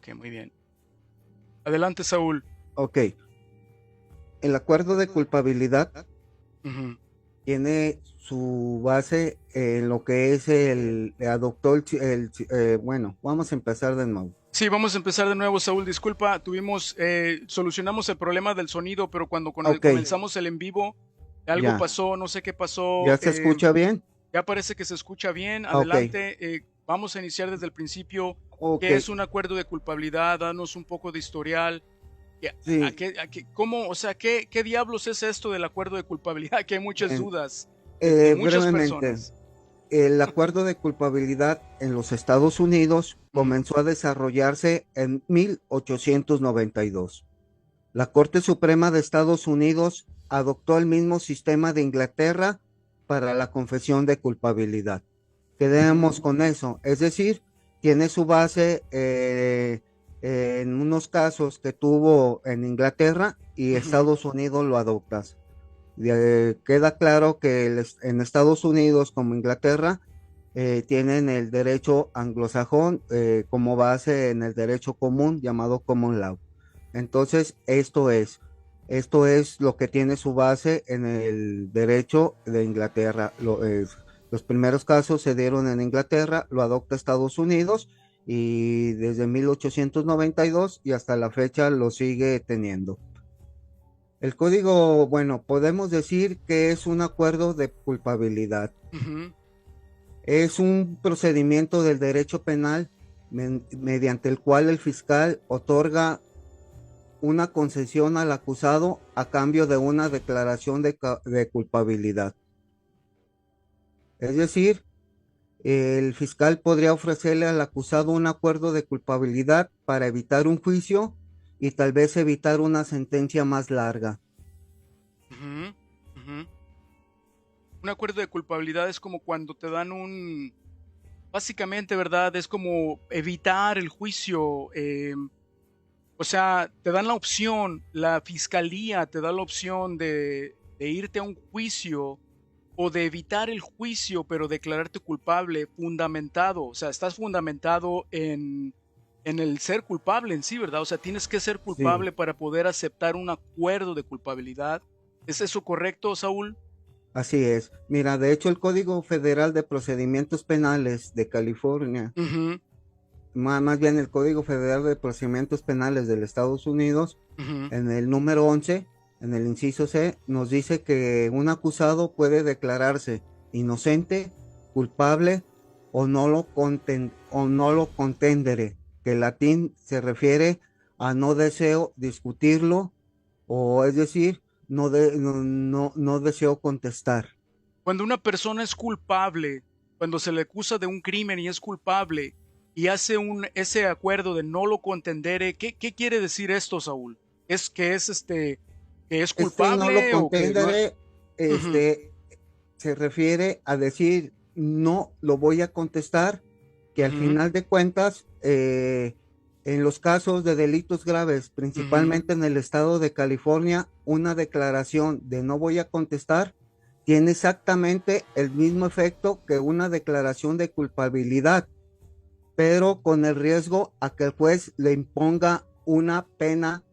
Ok, muy bien. Adelante, Saúl. Ok, el acuerdo de culpabilidad Ujú. tiene su base en lo que es adoptó bueno, vamos a empezar de nuevo. Sí, vamos a empezar de nuevo, Saúl. Disculpa, solucionamos el problema del sonido, pero cuando Ok, comenzamos el en vivo, algo ya, pasó, no sé qué pasó. ¿ya se escucha bien? Ya parece que se escucha bien. Ok, Adelante. Vamos a iniciar desde el principio. ok, ¿Qué es un acuerdo de culpabilidad? Danos un poco de historial. sí, ¿Cómo, o sea, qué diablos es esto del acuerdo de culpabilidad? Que hay muchas bien. dudas de muchas Brevemente, personas. el acuerdo de culpabilidad en los Estados Unidos Ujú, comenzó a desarrollarse en 1892. La Corte Suprema de Estados Unidos adoptó el mismo sistema de Inglaterra para la confesión de culpabilidad. ujú, Quedemos con eso, es decir, tiene su base en unos casos que tuvo en Inglaterra y ujú. Estados Unidos lo adoptas. Queda claro que en Estados Unidos como Inglaterra tienen el derecho anglosajón como base en el derecho común llamado common law. Entonces, esto es lo que tiene su base en el derecho de Inglaterra. Los primeros casos se dieron en Inglaterra, lo adopta Estados Unidos y desde 1892 y hasta la fecha lo sigue teniendo. El código, bueno, podemos decir que es un acuerdo de culpabilidad. Ujú. Es un procedimiento del derecho penal mediante el cual el fiscal otorga una concesión al acusado a cambio de una declaración de culpabilidad. Es decir, el fiscal podría ofrecerle al acusado un acuerdo de culpabilidad para evitar un juicio y tal vez evitar una sentencia más larga. Ujú, ujú. Un acuerdo de culpabilidad es como cuando te dan básicamente, ¿verdad? Es como evitar el juicio. O sea, te dan la opción, la fiscalía te da la opción de irte a un juicio o de evitar el juicio, pero declararte culpable, fundamentado. O sea, estás fundamentado en el ser culpable en sí, ¿verdad? O sea, tienes que ser Sí, culpable para poder aceptar un acuerdo de culpabilidad. ¿Es eso correcto, Saúl? así es. Mira, de hecho el Código Federal de Procedimientos Penales de California, Ujú, más bien el Código Federal de Procedimientos Penales de los Estados Unidos, ujú. en el número 11, en el inciso C, nos dice que un acusado puede declararse inocente, culpable o no lo contendere, que en latín se refiere a no deseo discutirlo, o es decir, no deseo contestar. Cuando una persona es culpable, cuando se le acusa de un crimen y es culpable y hace ese acuerdo de no lo contendere, ¿qué quiere decir esto, Saúl? ¿Es que que es No lo culpable o que no? contendere, Ujú, se refiere a decir no lo voy a contestar, que al ujú, final de cuentas, en los casos de delitos graves, ujú. principalmente en el estado de California, una declaración de no voy a contestar tiene exactamente el mismo efecto que una declaración de culpabilidad, pero con el riesgo a que el juez le imponga una pena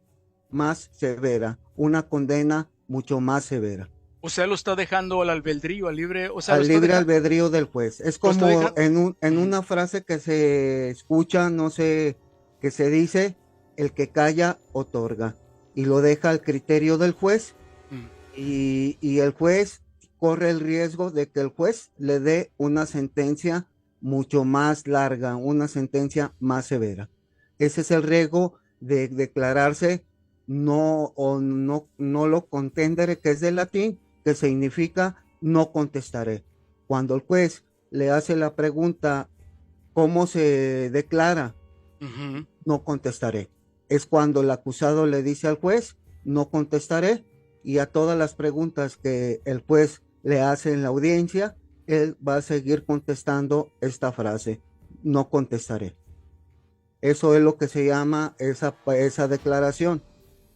más severa, una condena mucho más severa. O sea, lo está dejando al albedrío, al libre, o sea, Al libre albedrío del juez. Es lo está como dejando. en Ujú, una frase que se escucha, no sé, que se dice, el que calla otorga, y lo deja al criterio del juez, ujú. y el juez corre el riesgo de que el juez le dé una sentencia mucho más larga, una sentencia más severa. Ese es el riesgo de declararse no lo contendere, que es del latín, que significa no contestaré. Cuando el juez le hace la pregunta, ¿cómo se declara? Ujú. No contestaré. Es cuando el acusado le dice al juez, no contestaré, y a todas las preguntas que el juez le hace en la audiencia, él va a seguir contestando esta frase, no contestaré. Eso es lo que se llama esa declaración,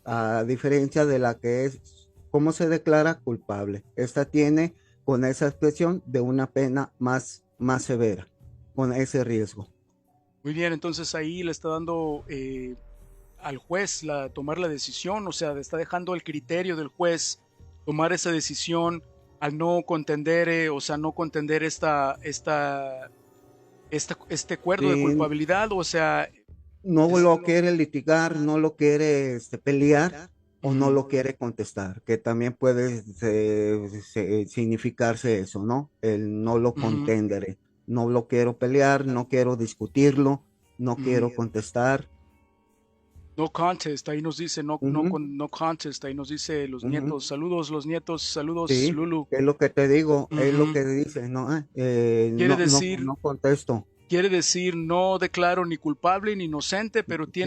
a diferencia de la que es, ¿cómo se declara culpable? Esta tiene con esa expresión de una pena más severa, con ese riesgo. Muy bien, entonces ahí le está dando al juez tomar la decisión, o sea, le está dejando el criterio del juez tomar esa decisión al no contender, o sea, no contender este acuerdo de Si culpabilidad, o sea, no es, lo quiere litigar, no lo quiere pelear o no ujú, lo quiere contestar, que también puede significarse eso, ¿no? El no lo ujú, contendere, no lo quiero pelear, no quiero discutirlo, no ujú. quiero contestar. No contest, ahí nos dice Ujú, no contest, ahí nos dice los ujú. nietos, saludos los nietos, saludos Sí, Lulu. es lo que te digo, es lo Ujú. que dice, ¿no? Quiere No, decir, no contesto. quiere decir no declaro ni culpable ni inocente, pero Sí,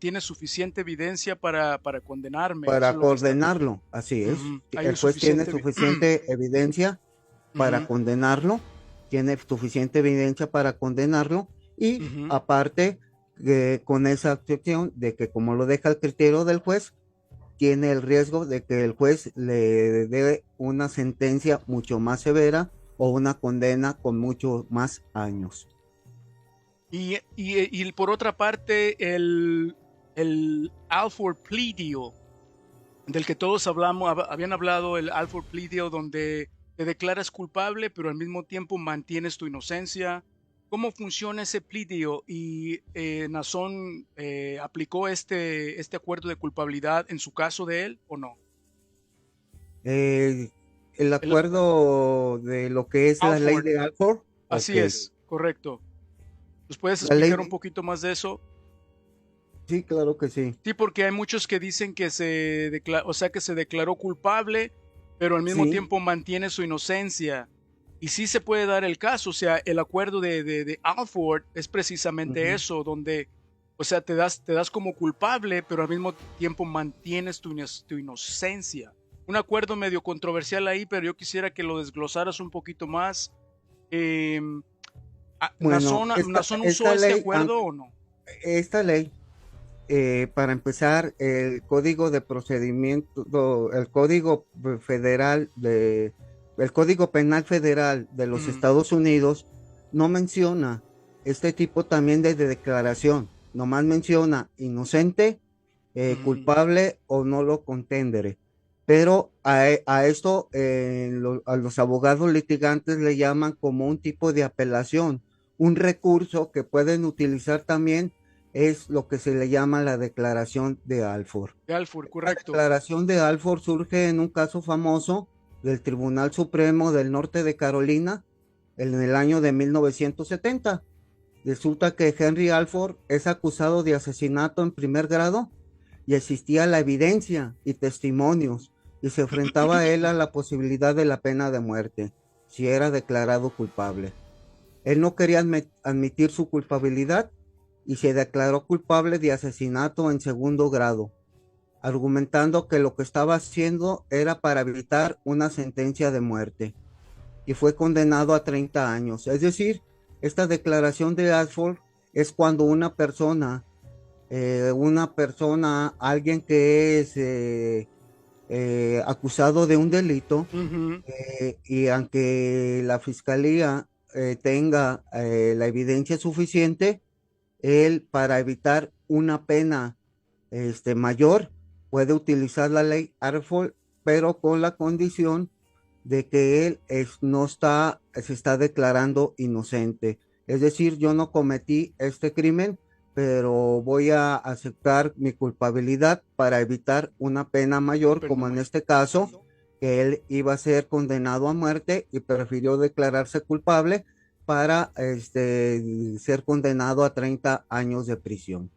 tiene suficiente evidencia para condenarme, eso para es lo que está. condenarlo, así es. Ujú. Hay El juez tiene suficiente. suficiente evidencia para Ujú, condenarlo, tiene suficiente evidencia para condenarlo y ujú. aparte con esa excepción de que como lo deja el criterio del juez, tiene el riesgo de que el juez le dé una sentencia mucho más severa o una condena con muchos más años. Y por otra parte, el Alford Plea Deal, del que todos habían hablado, el Alford Plea Deal, donde te declaras culpable, pero al mismo tiempo mantienes tu inocencia. ¿Cómo funciona ese plea deal? ¿Y Nazón aplicó este acuerdo de culpabilidad en su caso de él o no? Eh, el El acuerdo de lo que es la ley Alford, de Alford, ok. así es, correcto. ¿Nos puedes La ley explicar un de, poquito más de eso? sí, claro que sí. Sí, porque hay muchos que dicen o sea, que se declaró culpable, pero al mismo Sí. tiempo mantiene su inocencia. Y sí se puede dar el caso, o sea, el acuerdo de Alford es precisamente Ujú. eso, donde, o sea, te das como culpable, pero al mismo tiempo mantienes tu inocencia. Un acuerdo medio controversial ahí, pero yo quisiera que lo desglosaras un poquito más. Eh, Bueno, ¿Nazón usó este acuerdo o no? esta ley, para empezar, el Código de Procedimiento, el Código Federal el Código Penal Federal de los Ujú, Estados Unidos no menciona este tipo también de declaración, nomás menciona inocente, ujú. culpable o no lo contendere. Pero a esto a los abogados litigantes le llaman como un tipo de apelación, un recurso que pueden utilizar también es lo que se le llama la declaración de Alford. De Alford, La correcto. declaración de Alford surge en un caso famoso del Tribunal Supremo del Norte de Carolina en el año de 1970. Resulta que Henry Alford es acusado de asesinato en primer grado y existía la evidencia y testimonios y se enfrentaba a él a la posibilidad de la pena de muerte si era declarado culpable. Él no quería admitir su culpabilidad y se declaró culpable de asesinato en segundo grado, argumentando que lo que estaba haciendo era para evitar una sentencia de muerte y fue condenado a 30 años. Es decir, esta declaración de Ashford es cuando una persona, alguien que es acusado de un delito, Ujú. y aunque la fiscalía tenga la evidencia suficiente, él para evitar una pena mayor puede utilizar la ley Arfol, pero con la condición de que él no está, se está declarando inocente. Es decir, yo no cometí este crimen, pero voy a aceptar mi culpabilidad para evitar una pena Una mayor, pena como en mayor. este caso, que él iba a ser condenado a muerte y prefirió declararse culpable para ser condenado a 30 años de prisión.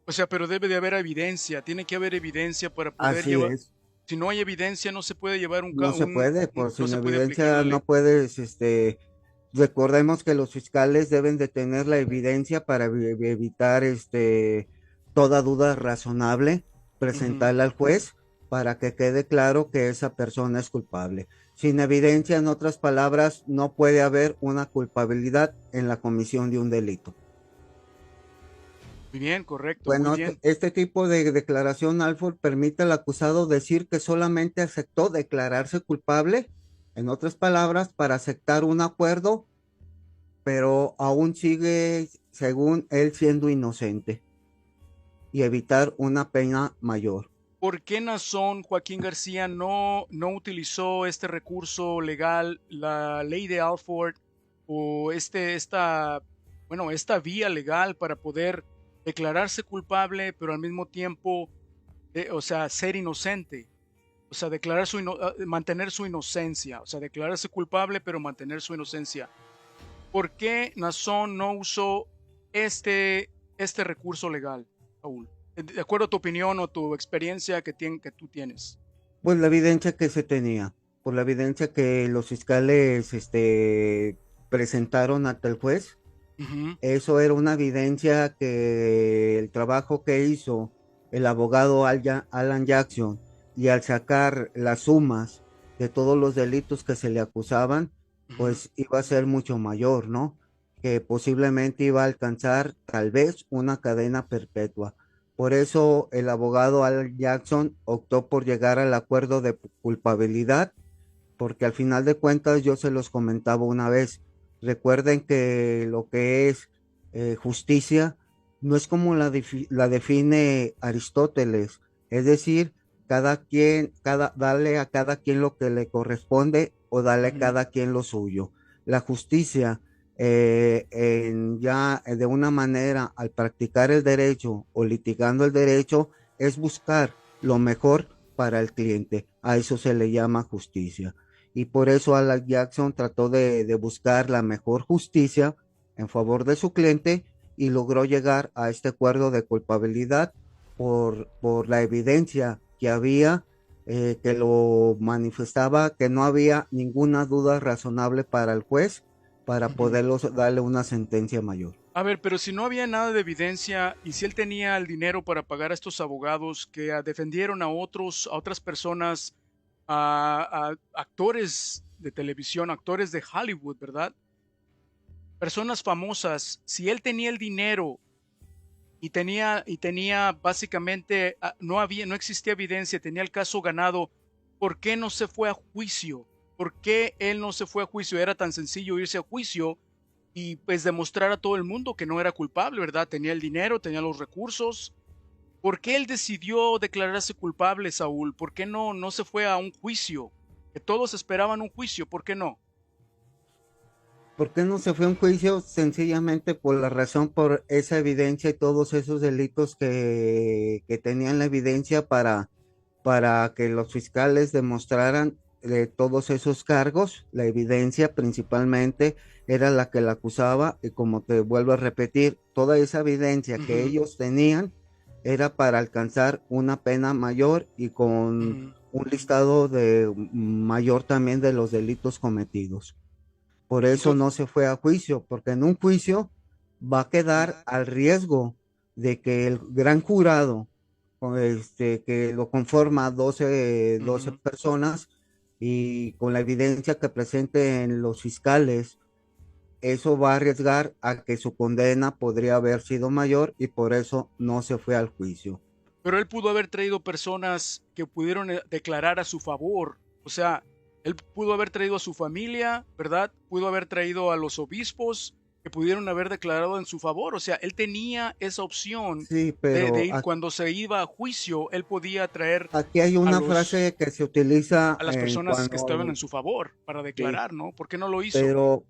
O sea, pero debe de haber evidencia, tiene que haber evidencia para poder Así llevar. es. Si no hay evidencia, no se puede llevar No se puede, por no sin se puede aplicar la evidencia ley. no puedes, recordemos que los fiscales deben de tener la evidencia para evitar, toda duda razonable, Ujú. presentarla al juez para que quede claro que esa persona es culpable. Sin evidencia, en otras palabras, no puede haber una culpabilidad en la comisión de un delito. Muy bien, correcto, muy Bueno, bien. este tipo de declaración, Alford, permite al acusado decir que solamente aceptó declararse culpable, en otras palabras, para aceptar un acuerdo, pero aún sigue según él siendo inocente y evitar una pena mayor. ¿Por qué Nazón Joaquín García no utilizó este recurso legal, la ley de Alford, o esta vía legal para poder declararse culpable, pero al mismo tiempo, o sea, ser inocente? O sea, mantener su inocencia, o sea, declararse culpable, pero mantener su inocencia. ¿Por qué Nazón no usó este recurso legal, Saúl? De acuerdo a tu opinión o tu experiencia que tú tienes. Pues la evidencia que se tenía, por la evidencia que los fiscales presentaron ante el juez, Ujú, eso era una evidencia que el trabajo que hizo el abogado Alan Jackson y al sacar las sumas de todos los delitos que se le acusaban, ujú. pues iba a ser mucho mayor, ¿no? Que posiblemente iba a alcanzar tal vez una cadena perpetua. Por eso el abogado Alan Jackson optó por llegar al acuerdo de culpabilidad, porque al final de cuentas yo se los comentaba una vez. Recuerden que lo que es justicia no es como la define Aristóteles, es decir, darle a cada quien lo que le corresponde o darle a Ujú. cada quien lo suyo. La justicia, ya de una manera, al practicar el derecho o litigando el derecho, es buscar lo mejor para el cliente. A eso se le llama justicia. Y por eso Alan Jackson trató de buscar la mejor justicia en favor de su cliente y logró llegar a este acuerdo de culpabilidad por la evidencia que había, que lo manifestaba, que no había ninguna duda razonable para el juez para Ujú. poderlos darle una sentencia mayor. A ver, pero si no había nada de evidencia y si él tenía el dinero para pagar a estos abogados que defendieron a otras personas, a actores de televisión, actores de Hollywood, ¿verdad? Personas famosas, si él tenía el dinero y tenía básicamente, no existía evidencia, tenía el caso ganado, ¿por qué no se fue a juicio? ¿Por qué él no se fue a juicio? Era tan sencillo irse a juicio y pues demostrar a todo el mundo que no era culpable, ¿verdad? Tenía el dinero, tenía los recursos. ¿Por qué él decidió declararse culpable, Saúl? ¿Por qué no se fue a un juicio? Que todos esperaban un juicio, ¿por qué no? ¿Por qué no se fue a un juicio? Sencillamente por la razón, por esa evidencia y todos esos delitos que tenían la evidencia para que los fiscales demostraran todos esos cargos. La evidencia principalmente era la que la acusaba y como te vuelvo a repetir, toda esa evidencia que Ujú, ellos tenían era para alcanzar una pena mayor y con ujú. un listado de mayor también de los delitos cometidos. Por eso Entonces, no se fue a juicio, porque en un juicio va a quedar al riesgo de que el gran jurado, que lo conforma doce ujú. personas, y con la evidencia que presenten los fiscales, eso va a arriesgar a que su condena podría haber sido mayor y por eso no se fue al juicio. Pero él pudo haber traído personas que pudieron declarar a su favor. O sea, él pudo haber traído a su familia, ¿verdad? Pudo haber traído a los obispos que pudieron haber declarado en su favor. O sea, él tenía esa opción Sí, de pero ir cuando se iba a juicio, él podía traer aquí hay a una los frase que se utiliza a las en personas que cuando, estaban en su favor para sí, declarar, ¿no? ¿Por qué no lo hizo? pero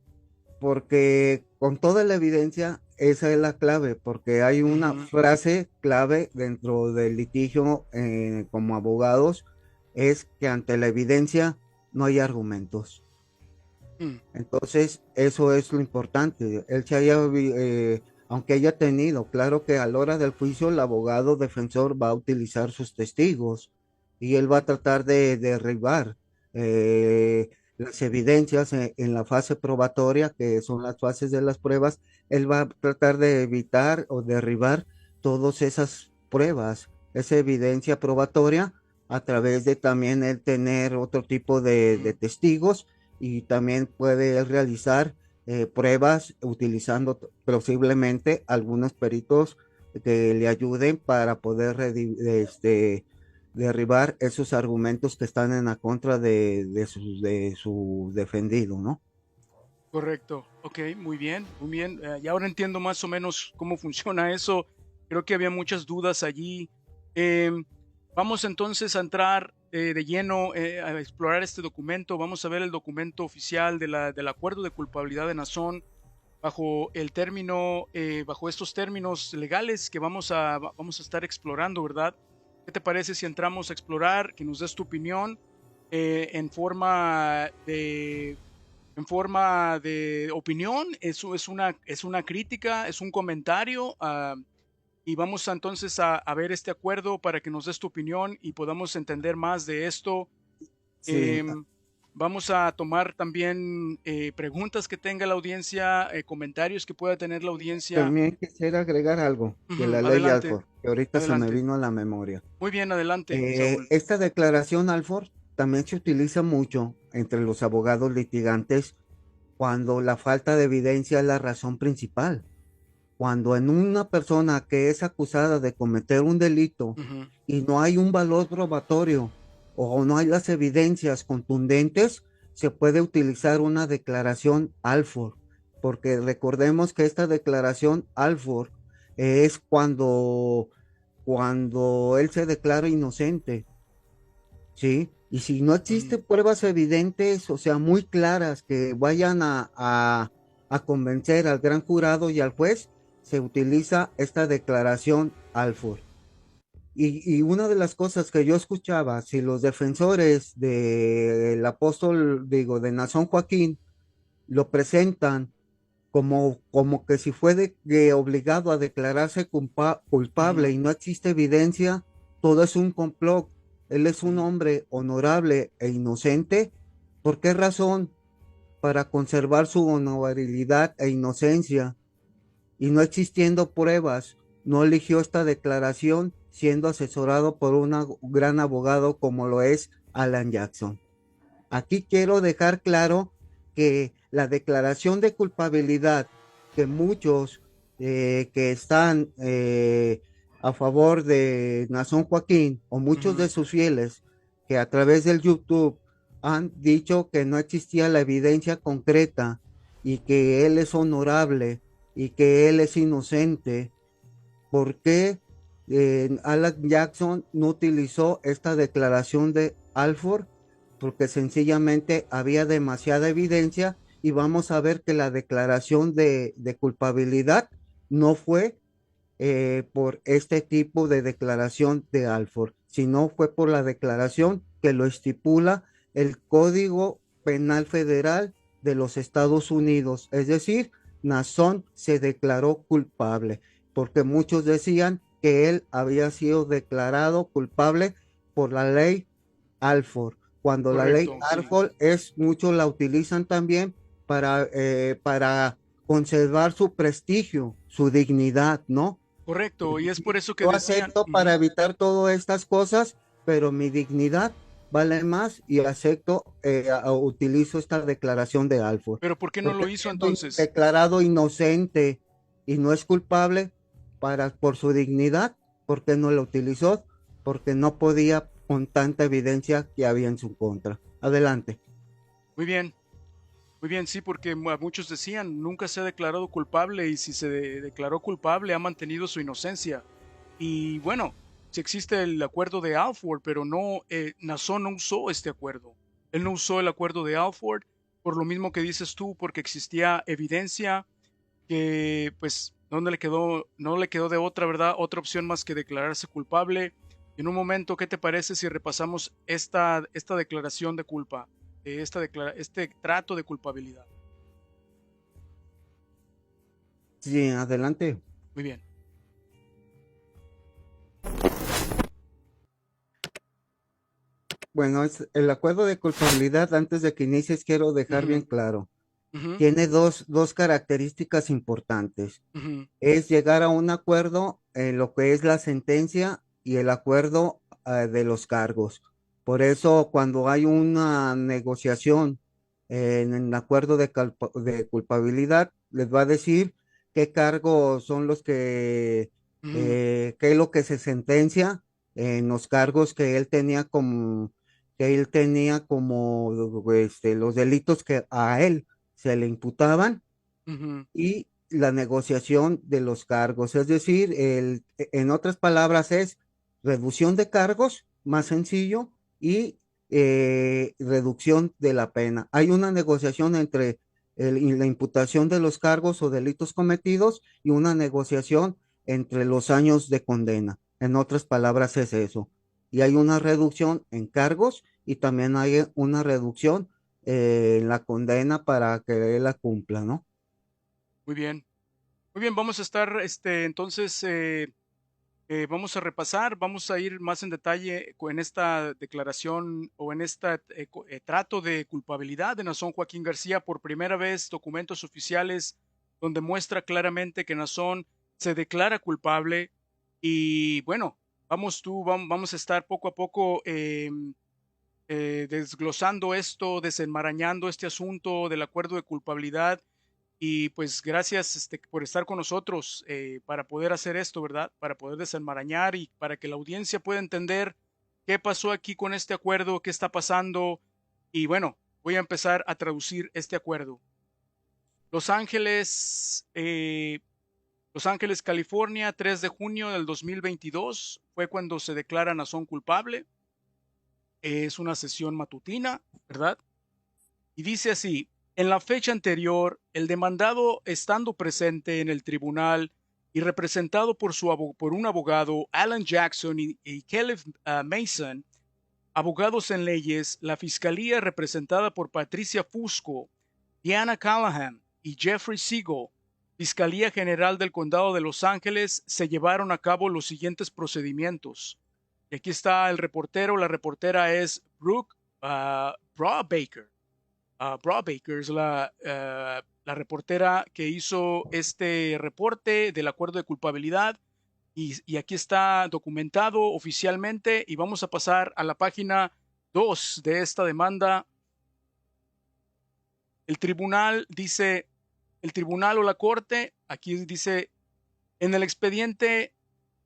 porque con toda la evidencia, esa es la clave, porque hay una Ujú, frase clave dentro del litigio, como abogados, es que ante la evidencia no hay argumentos. mm. Entonces, eso es lo importante. Aunque haya tenido, claro que a la hora del juicio el abogado defensor va a utilizar sus testigos y él va a tratar de derribar las evidencias en la fase probatoria, que son las fases de las pruebas. Él va a tratar de evitar o derribar todas esas pruebas, esa evidencia probatoria, a través de también él tener otro tipo de Ujú. testigos, y también puede realizar pruebas utilizando posiblemente algunos peritos que le ayuden para poder derribar esos argumentos que están en la contra de su defendido, ¿no? Correcto. Ok, muy bien, muy bien. Y ahora entiendo más o menos cómo funciona eso. Creo que había muchas dudas allí. Em, Vamos entonces a entrar de lleno a explorar este documento. Vamos a ver el documento oficial del acuerdo de culpabilidad de Nazón bajo el término, bajo estos términos legales que vamos a estar explorando, ¿verdad? ¿Qué te parece si entramos a explorar, que nos des tu opinión en forma de opinión? Eso es una crítica, es un comentario, y vamos entonces a ver este acuerdo para que nos des tu opinión y podamos entender más de esto. Sí, Em, Vamos a tomar también preguntas que tenga la audiencia, comentarios que pueda tener la audiencia. también quisiera agregar algo de la Ujú, ley adelante, Alford, que ahorita se me adelante. vino a la memoria. Muy bien, adelante, Saúl. Esta declaración Alford también se utiliza mucho entre los abogados litigantes cuando la falta de evidencia es la razón principal. Cuando en una persona que es acusada de cometer un delito Ujú, y no hay un valor probatorio o no hay las evidencias contundentes, se puede utilizar una declaración Alford, porque recordemos que esta declaración Alford es cuando él se declara inocente, ¿sí? Y si no ujú, existen pruebas evidentes, o sea, muy claras, que vayan a convencer al gran jurado y al juez, se utiliza esta declaración Alford. Y una de las cosas que yo escuchaba, si los defensores del apóstol, digo, de Nazón Joaquín, lo presentan como que si fue obligado a declararse culpable ujú, y no existe evidencia, todo es un complot. Él es un ujú, hombre honorable e inocente. ¿Por qué razón? Para conservar su honorabilidad e inocencia. Y no existiendo pruebas, no eligió esta declaración siendo asesorado por un gran abogado como lo es Alan Jackson. Aquí quiero dejar claro que la declaración de culpabilidad que muchos que están a favor de Nazón Joaquín o muchos de ujú. sus fieles que a través del YouTube han dicho que no existía la evidencia concreta y que él es honorable y que él es inocente, ¿por qué Alan Jackson no utilizó esta declaración de Alford? Porque sencillamente había demasiada evidencia y vamos a ver que la declaración de culpabilidad no fue por este tipo de declaración de Alford, sino fue por la declaración que lo estipula el Código Penal Federal de los Estados Unidos. Es decir, Nazón se declaró culpable, porque muchos decían que él había sido declarado culpable por la ley Alford, cuando la ley Correcto, sí. Alford es, muchos la utilizan también para conservar su prestigio, su dignidad, ¿no? Correcto, y es por eso que Yo decían, acepto para ujú. evitar todas estas cosas, pero mi dignidad vale más y acepto, utilizo esta declaración de Alford. Pero ¿por qué no Porque lo hizo siendo entonces? declarado inocente y no es culpable por su dignidad, ¿por qué no la utilizó? Porque no podía con tanta evidencia que había en su contra. Adelante. Muy bien, muy bien, sí, porque muchos decían, nunca se ha declarado culpable y si se declaró culpable ha mantenido su inocencia. Y bueno, si existe el acuerdo de Alford, pero no, Nassau no usó este acuerdo. Él no usó el acuerdo de Alford por lo mismo que dices tú, porque existía evidencia que pues no le quedó de otra, ¿verdad? Otra opción más que declararse culpable. En un momento, ¿qué te parece si repasamos esta declaración de culpa, este trato de culpabilidad? Sí, adelante. Muy bien. Bueno, es el acuerdo de culpabilidad. Antes de que inicies, quiero dejar bien Ujú, claro. ujú, Tiene dos características importantes. ujú, Es llegar a un acuerdo en lo que es la sentencia y el acuerdo de los cargos. Por eso, cuando hay una negociación en el acuerdo de culpabilidad, les va a decir qué cargos son los ujú, qué es lo que se sentencia en los cargos que él tenía como los delitos que a él se le imputaban Ujú. y la negociación de los cargos. Es decir, en otras palabras es reducción de cargos, más sencillo, y reducción de la pena. Hay una negociación entre la imputación de los cargos o delitos cometidos y una negociación entre los años de condena. En otras palabras es eso. Y hay una reducción en cargos y también hay una reducción en la condena para que él la cumpla, ¿no? Muy bien. Muy bien, vamos a estar, entonces, vamos a repasar, vamos a ir más en detalle en esta declaración o en este trato de culpabilidad de Nazón Joaquín García. Por primera vez, documentos oficiales donde muestra claramente que Nazón se declara culpable. Y bueno, vamos a estar poco a poco desglosando esto, desenmarañando este asunto del acuerdo de culpabilidad. Y pues gracias por estar con nosotros para poder hacer esto, ¿verdad? Para poder desenmarañar y para que la audiencia pueda entender qué pasó aquí con este acuerdo, qué está pasando. Y bueno, voy a empezar a traducir este acuerdo. Los Ángeles, Los Ángeles, California, 3 de junio del 2022 fue cuando se declara Nazón culpable. Es una sesión matutina, ¿verdad? Y dice así: en la fecha anterior, el demandado, estando presente en el tribunal y representado por un abogado, Alan Jackson y Caleb Mason, abogados en leyes, la fiscalía representada por Patricia Fusco, Diana Callahan y Jeffrey Siegel, Fiscalía General del Condado de Los Ángeles, se llevaron a cabo los siguientes procedimientos. Y aquí está el reportero, la reportera es Brooke Brawbaker. Brawbaker es la reportera que hizo este reporte del acuerdo de culpabilidad y aquí está documentado oficialmente y vamos a pasar a la página 2 de esta demanda. El tribunal dice, el tribunal o la corte, aquí dice, en el expediente,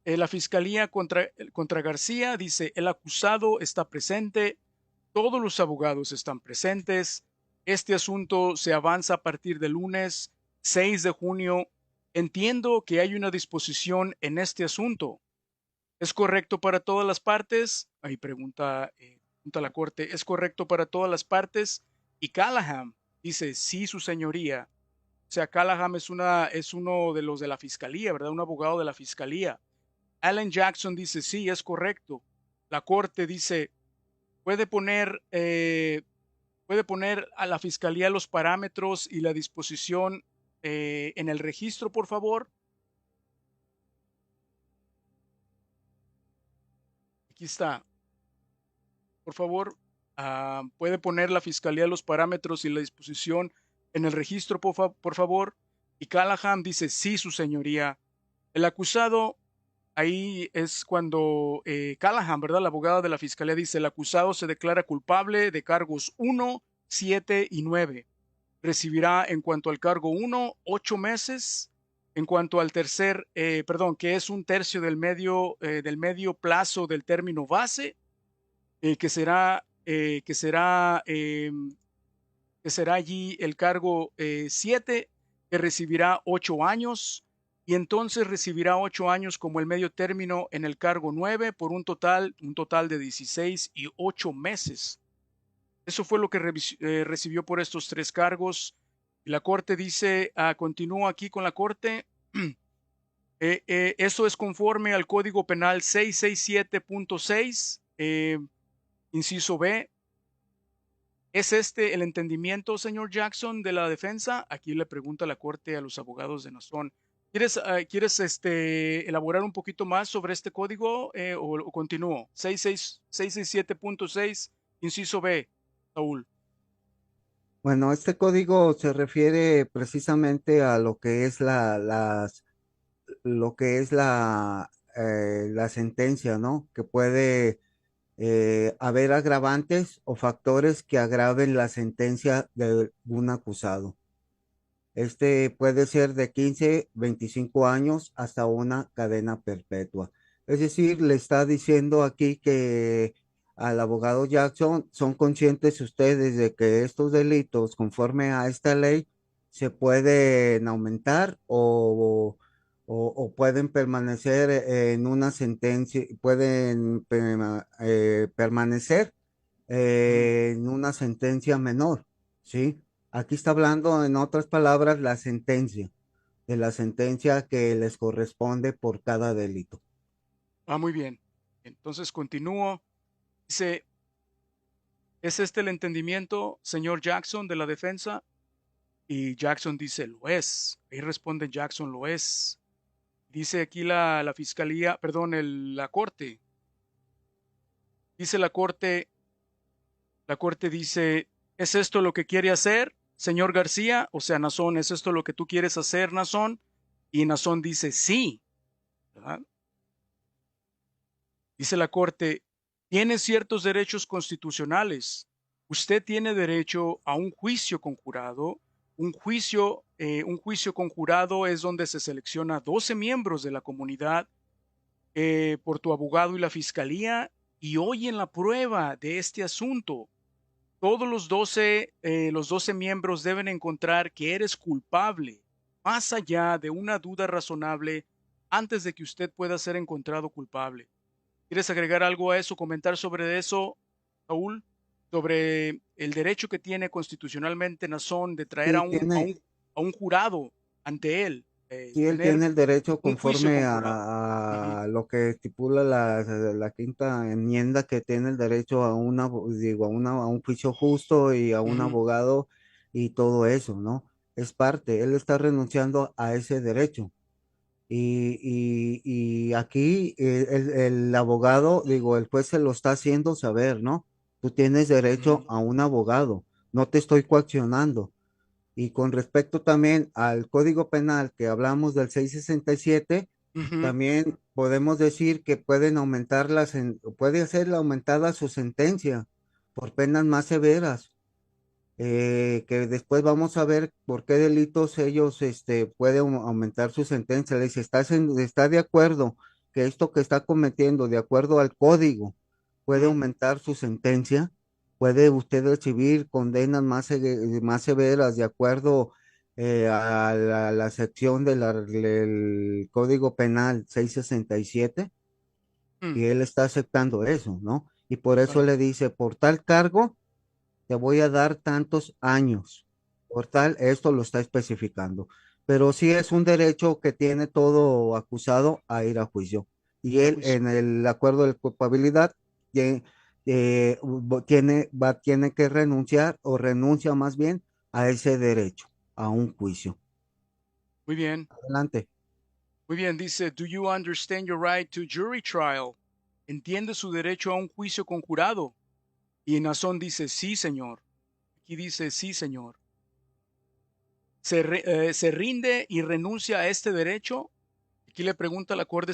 la fiscalía contra García dice, el acusado está presente, todos los abogados están presentes. Este asunto se avanza a partir del lunes 6 de junio. Entiendo que hay una disposición en este asunto. ¿Es correcto para todas las partes? Ahí pregunta la corte. ¿Es correcto para todas las partes? Y Callahan dice, sí, su señoría. O sea, Callahan es uno de los de la fiscalía, ¿verdad? Un abogado de la fiscalía. Alan Jackson dice, sí, es correcto. La corte dice, puede poner, eh, puede poner a la fiscalía los parámetros y la disposición en el registro, por favor. Aquí está. Por favor, puede poner la fiscalía los parámetros y la disposición en el registro, por favor. Y Callahan dice, sí, su señoría. El acusado, ahí es cuando Callahan, ¿verdad? La abogada de la fiscalía dice, el acusado se declara culpable de cargos 1, 7 y 9. Recibirá en cuanto al cargo 1, 8 meses. En cuanto al que es un tercio del medio plazo del término base, eh, que será, eh, que será, eh, que será allí el cargo 7, que recibirá 8 años, y entonces recibirá 8 años como el medio término en el cargo 9 por un total de 16 y 8 meses. Eso fue lo que recibió por estos tres cargos. Y la corte dice, continúo aquí con la corte, eso es conforme al Código Penal 667.6, inciso B. ¿Es este el entendimiento, señor Jackson, de la defensa? Aquí le pregunta la corte a los abogados de Nazón. ¿Quieres elaborar un poquito más sobre este código o continúo? 667.6, inciso B, Saúl. Bueno, este código se refiere precisamente a lo que es lo que es la sentencia, ¿no? Que puede haber agravantes o factores que agraven la sentencia de un acusado. Este puede ser de 15, 25 años hasta una cadena perpetua. Es decir, le está diciendo aquí que al abogado Jackson, ¿son conscientes ustedes de que estos delitos, conforme a esta ley, se pueden aumentar o pueden permanecer en una sentencia, pueden permanecer Ujú. en una sentencia menor? ¿Sí? Aquí está hablando, en otras palabras, la sentencia, de la sentencia que les corresponde por cada delito. Muy bien. Entonces continúo. Dice, ¿es este el entendimiento, señor Jackson, de la defensa? Y Jackson dice, lo es. Ahí responde Jackson, lo es. Dice aquí la fiscalía, perdón, la corte. Dice la corte dice, ¿es esto lo que quiere hacer, señor García? O sea, Nazón, ¿es esto lo que tú quieres hacer, Nazón? Y Nazón dice, sí, ¿verdad? Dice la corte, tiene ciertos derechos constitucionales. Usted tiene derecho a un juicio conjurado. Un juicio conjurado es donde se selecciona 12 miembros de la comunidad por tu abogado y la fiscalía y oyen la prueba de este asunto. Todos los 12 miembros deben encontrar que eres culpable, más allá de una duda razonable, antes de que usted pueda ser encontrado culpable. ¿Quieres agregar algo a eso, comentar sobre eso, Saúl? Sobre el derecho que tiene constitucionalmente Nazón de traer Sí, a a un jurado ante él, sí, él tener tiene el derecho un juicio conforme conjurado. Ujú, a lo que estipula la quinta enmienda, que tiene el derecho a digo, a un juicio justo y a un ujú, abogado y todo eso, ¿no? Es parte, él está renunciando a ese derecho. Y aquí el abogado, digo, el juez se lo está haciendo saber, ¿no? Tú tienes derecho ujú, a un abogado, no te estoy coaccionando. Y con respecto también al Código Penal que hablamos del 667, ujú. también podemos decir que pueden puede ser aumentada su sentencia por penas más severas, que después vamos a ver por qué delitos ellos pueden aumentar su sentencia. Le dice, ¿está de acuerdo que esto que está cometiendo, de acuerdo al código, puede Ujú. aumentar su sentencia? ¿Puede usted recibir condenas más severas de acuerdo a la sección del Código Penal 667? Mm, Y él está aceptando eso, ¿no? Y por eso bueno, le dice, por tal cargo te voy a dar tantos años. Por tal, esto lo está especificando. Pero sí es un derecho que tiene todo acusado a ir a juicio. Y a él, juicio. en el acuerdo de culpabilidad, tie- tiene que renunciar o renuncia más bien a ese derecho, a un juicio. Muy bien, Adelante. muy bien. Dice, ¿Do you understand your right to jury trial? ¿Entiende su derecho a un juicio conjurado? Y Nazón dice, sí, señor. Aquí dice, sí, señor. Se rinde y renuncia a este derecho. Aquí le pregunta la corte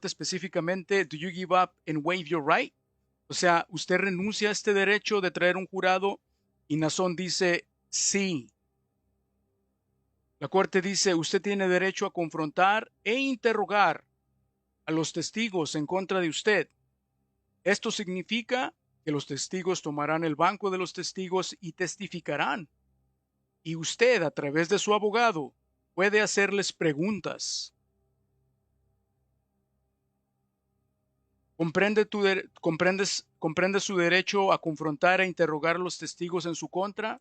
específicamente, ¿Do you give up and waive your right? O sea, ¿usted renuncia a este derecho de traer un jurado? Y Nazón dice, sí. La corte dice, usted tiene derecho a confrontar e interrogar a los testigos en contra de usted. Esto significa que los testigos tomarán el banco de los testigos y testificarán. Y usted, a través de su abogado, puede hacerles preguntas. ¿Comprende su derecho a confrontar e interrogar a los testigos en su contra?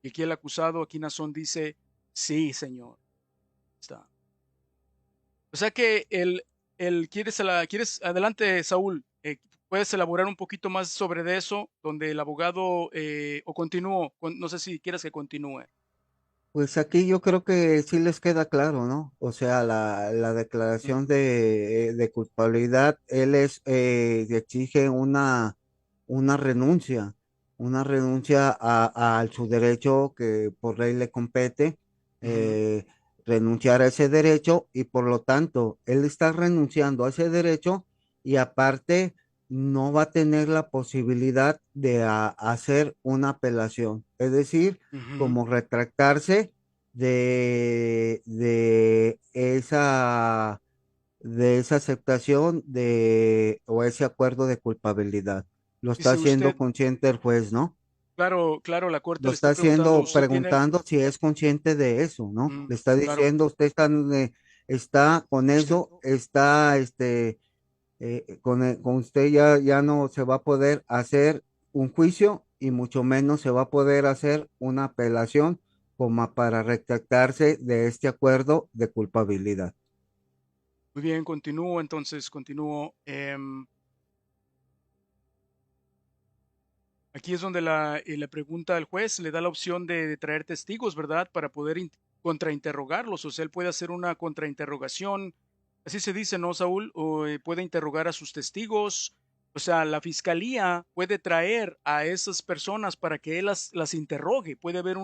Y aquí el acusado, aquí Nazón dice, sí, señor. Está. O sea que ¿quieres, adelante, Saúl, puedes elaborar un poquito más sobre de eso, donde el abogado, o continúo, no sé si quieres que continúe. Pues aquí yo creo que sí les queda claro, ¿no? O sea, la Mm, declaración de culpabilidad, exige una renuncia a su derecho que por ley le compete, ujú, eh, renunciar a ese derecho y por lo tanto, él está renunciando a ese derecho y aparte no va a tener la posibilidad de hacer una apelación, es decir, ujú, como retractarse de esa aceptación o ese acuerdo de culpabilidad. lo está Dice haciendo usted, consciente el juez, ¿no? claro, claro, la corte Lo le está está preguntando, haciendo, ¿usted tiene? preguntando si es consciente de eso, ¿no? Le está Claro, diciendo, usted está con usted, eso, está, con usted ya no se va a poder hacer un juicio y mucho menos se va a poder hacer una apelación como para retractarse de este acuerdo de culpabilidad. muy bien, continúo, entonces, continúo. Aquí es donde le pregunta al juez, le da la opción de traer testigos, ¿verdad? Para poder contrainterrogarlos. O sea, él puede hacer una contrainterrogación. Así se dice, ¿no, Saúl? O puede interrogar a sus testigos. O sea, la fiscalía puede traer a esas personas para que él las interrogue. Puede haber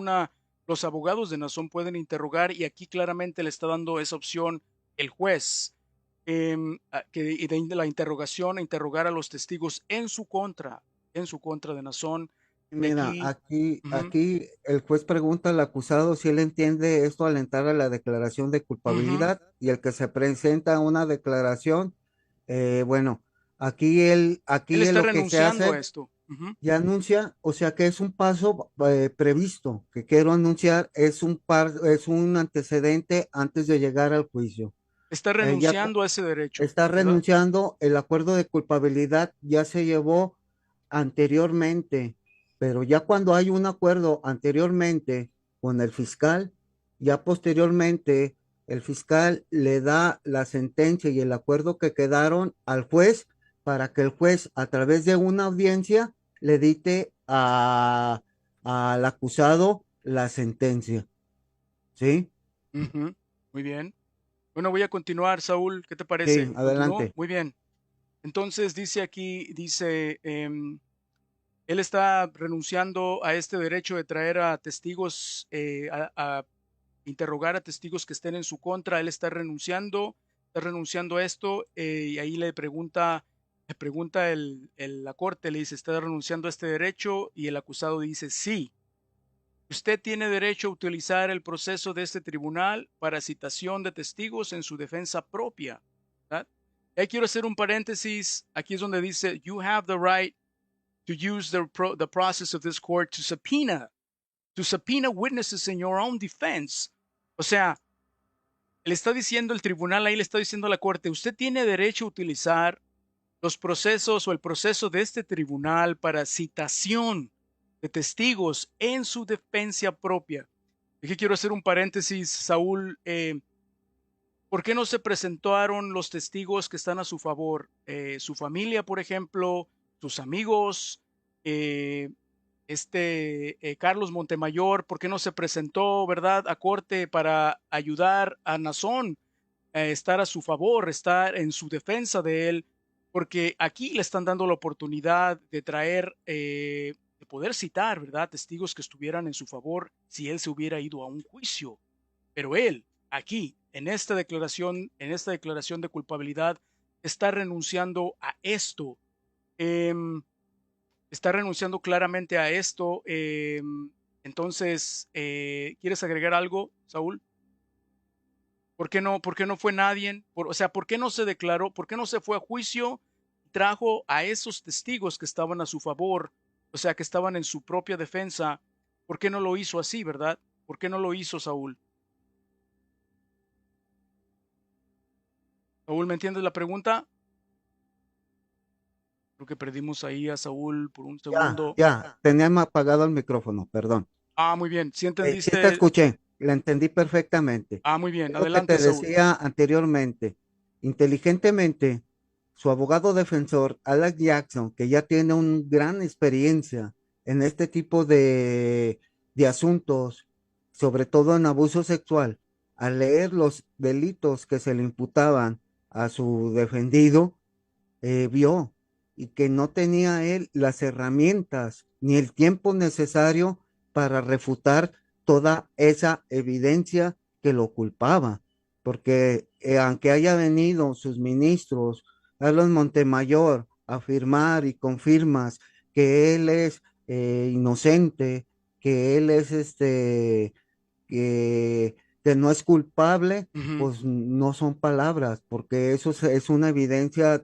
los abogados de Nazón pueden interrogar y aquí claramente le está dando esa opción el juez. Y de la interrogación, interrogar a los testigos en su contra de Nazón. Y Mira, aquí, aquí, ujú, aquí el juez pregunta al acusado si él entiende esto al entrar a la declaración de ujú, culpabilidad y el que se presenta a una declaración, bueno, él aquí está lo que se renunciando a hace esto. Ujú. ya anuncia, o sea que es un paso previsto que quiero anunciar, es un antecedente antes de llegar al juicio. Está Ya renunciando a ese derecho, está ¿verdad? renunciando, el acuerdo de culpabilidad ya se llevó anteriormente, pero ya cuando hay un acuerdo anteriormente con el fiscal, ya posteriormente el fiscal le da la sentencia y el acuerdo que quedaron al juez para que el juez a través de una audiencia le dicte al acusado la sentencia, ¿sí? Ujú. Muy bien. Bueno, voy a continuar, Saúl. ¿Qué te Sí, parece? ¿Continúo? adelante. Muy bien. Entonces dice aquí, dice, él está renunciando a este derecho de traer a testigos, a interrogar a testigos que estén en su contra. Él está renunciando a esto y ahí le pregunta la corte, le dice, ¿está renunciando a este derecho? Y el acusado dice, sí. Usted tiene derecho a utilizar el proceso de este tribunal para citación de testigos en su defensa propia. ¿Verdad? Ahí quiero hacer un paréntesis. Aquí es donde dice, you have the right to use the process of this court to subpoena witnesses in your own defense. O sea, le está diciendo el tribunal, ahí le está diciendo a la corte, usted tiene derecho a utilizar los procesos o el proceso de este tribunal para citación de testigos en su defensa propia. Aquí quiero hacer un paréntesis, Saúl. ¿Por qué no se presentaron los testigos que están a su favor? Su familia, por ejemplo, sus amigos, eh, Carlos Montemayor, ¿por qué no se presentó, verdad, a corte para ayudar a Nazón a estar a su favor, estar en su defensa de él? Porque aquí le están dando la oportunidad de traer, de poder citar, ¿verdad? Testigos que estuvieran en su favor si él se hubiera ido a un juicio. Pero él, aquí, en esta declaración de culpabilidad, está renunciando a esto. em, Está renunciando claramente a esto. Entonces, ¿quieres agregar algo, Saúl? Por qué no fue nadie? O sea, ¿por qué no se declaró? ¿Por qué no se fue a juicio? Trajo a esos testigos que estaban a su favor, o sea, que estaban en su propia defensa. ¿Por qué no lo hizo así, verdad? ¿Por qué no lo hizo Saúl? Saúl, ¿me entiendes la pregunta? Creo que perdimos ahí a Saúl por un segundo. Ya, tenía apagado el micrófono, perdón. Ah, muy bien. ¿Sí Sí te entendiste? escuché, la entendí perfectamente. Ah, muy bien. Es lo que Adelante, te Saúl. decía anteriormente. Inteligentemente, su abogado defensor, Alex Jackson, que ya tiene una gran experiencia en este tipo de asuntos, sobre todo en abuso sexual, al leer los delitos que se le imputaban a su defendido, vio y que no tenía él las herramientas ni el tiempo necesario para refutar toda esa evidencia que lo culpaba, porque aunque haya venido sus ministros, Carlos Montemayor, a afirmar y confirmas que él es inocente, que él es que, que no es culpable, Ujú. pues no son palabras, porque eso es una evidencia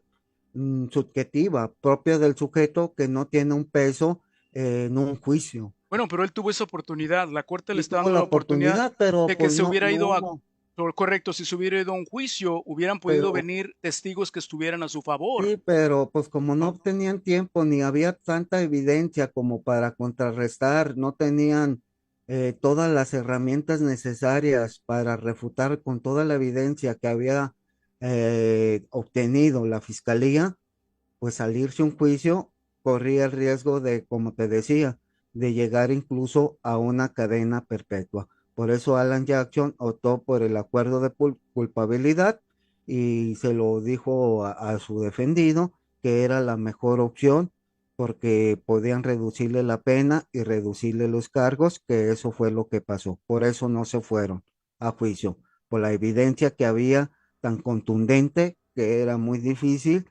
subjetiva, propia del sujeto que no tiene un peso en un juicio. Bueno, pero él tuvo esa oportunidad. La corte le Sí está tuvo dando la la oportunidad oportunidad, pero de que pues se no, hubiera no ido a, hubo, correcto, si se hubiera ido a un juicio, hubieran podido pero venir testigos que estuvieran a su favor, sí, pero pues como no ¿no? tenían tiempo ni había tanta evidencia como para contrarrestar, no tenían todas las herramientas necesarias para refutar con toda la evidencia que había obtenido la fiscalía, pues salirse un juicio corría el riesgo de, como te decía, de llegar incluso a una cadena perpetua. Por eso Alan Jackson optó por el acuerdo de culpabilidad y se lo dijo a su defendido que era la mejor opción porque podían reducirle la pena y reducirle los cargos, que eso fue lo que pasó. Por eso no se fueron a juicio, por la evidencia que había tan contundente que era muy difícil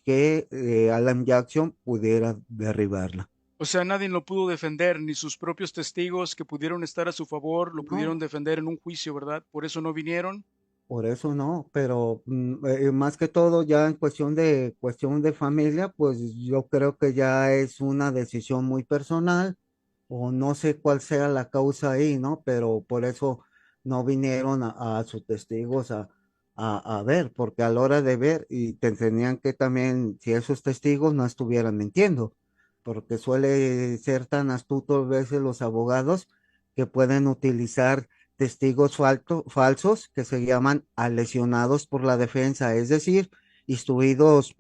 que Alan Jackson pudiera derribarla. O sea, nadie lo pudo defender, ni sus propios testigos que pudieron estar a su favor lo pudieron No, defender en un juicio, ¿verdad? Por eso no vinieron. por eso no, pero más que todo ya en cuestión de familia, pues yo creo que ya es una decisión muy personal o no sé cuál sea la causa ahí, ¿no? Pero por eso no vinieron a sus testigos a ver, porque a la hora de ver y te tenían que también, si esos testigos no estuvieran mintiendo, porque suele ser tan astutos a veces los abogados que pueden utilizar testigos falsos que se llaman alesionados por la defensa, es decir, instruidos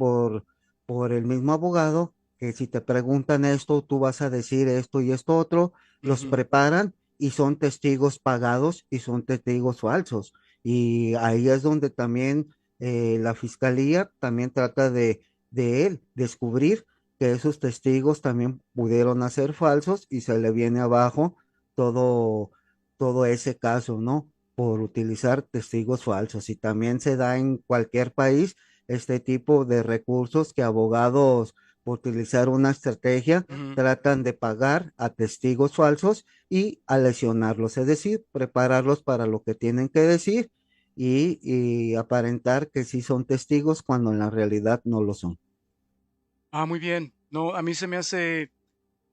por el mismo abogado, que si te preguntan esto, tú vas a decir esto y esto otro, los Ujú. preparan y son testigos pagados y son testigos falsos. Y ahí es donde también la fiscalía también trata de él descubrir que esos testigos también pudieron hacer falsos y se le viene abajo todo todo ese caso, ¿no? Por utilizar testigos falsos. Y también se da en cualquier país este tipo de recursos que abogados, por utilizar una estrategia, Ujú. tratan de pagar a testigos falsos y a lesionarlos, es decir, prepararlos para lo que tienen que decir y aparentar que sí son testigos cuando en la realidad no lo son. Ah, muy bien. No, a mí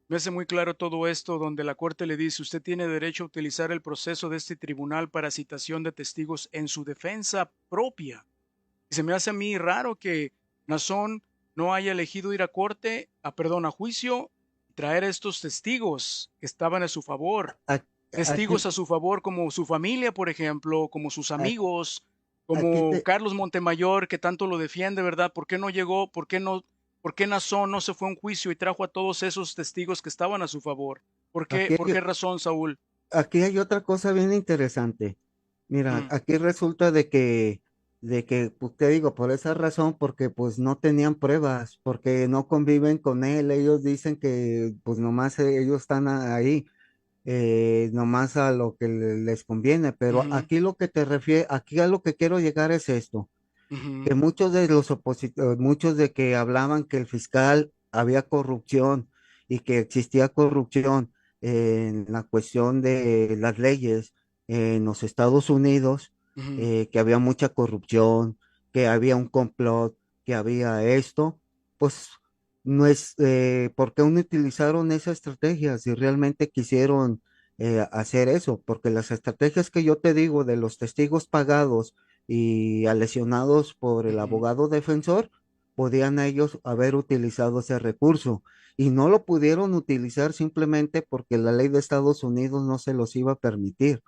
me hace muy claro todo esto, donde la corte le dice, usted tiene derecho a utilizar el proceso de este tribunal para citación de testigos en su defensa propia. Y se me hace a mí raro que Nazón no haya elegido ir a corte, perdón, a juicio, y traer a estos testigos que estaban a su favor. A- Aquí, Testigos a su favor como su familia, por ejemplo, como sus a- amigos, aquí como te, Carlos Montemayor, que tanto lo defiende, ¿verdad? ¿Por qué no llegó? ¿Por qué no? ¿Por qué Nazón no se fue a un juicio y trajo a todos esos testigos que estaban a su favor? ¿Por qué? aquí ¿Por hay, qué razón, Saúl? aquí hay otra cosa bien interesante. Mira, Mm, aquí resulta de que, pues te digo, por esa razón, porque pues no tenían pruebas, porque no conviven con él, ellos dicen que pues nomás ellos están ahí, nomás a lo que les conviene, pero ujú, aquí lo que te refiere, aquí a lo que quiero llegar es esto, ujú, que muchos de los opositores, muchos de que hablaban que el fiscal había corrupción y que existía corrupción en la cuestión de las leyes en los Estados Unidos, ujú. que había mucha corrupción, que había un complot, que había esto, pues no es, ¿por qué no utilizaron esa estrategia si realmente quisieron hacer eso? Porque las estrategias que yo te digo de los testigos pagados, y a lesionados por el Ujú. abogado defensor, podían ellos haber utilizado ese recurso y no lo pudieron utilizar simplemente porque la ley de Estados Unidos no se los iba a permitir.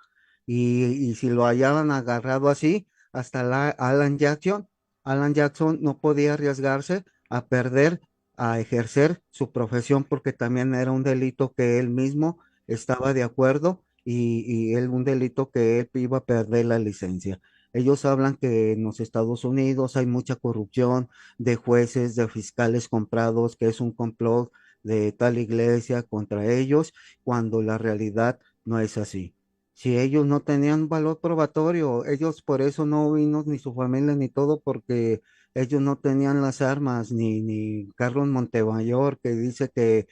Y si lo hallaban agarrado así, hasta Alan Jackson no podía arriesgarse a perder, a ejercer su profesión porque también era un delito que él mismo estaba de acuerdo y él un delito que él iba a perder la licencia. Ellos hablan que en los Estados Unidos hay mucha corrupción de jueces, de fiscales comprados, que es un complot de tal iglesia contra ellos, cuando la realidad no es así. Si ellos no tenían valor probatorio, ellos por eso no vino ni su familia ni todo, porque ellos no tenían las armas, ni Carlos Montemayor, que dice que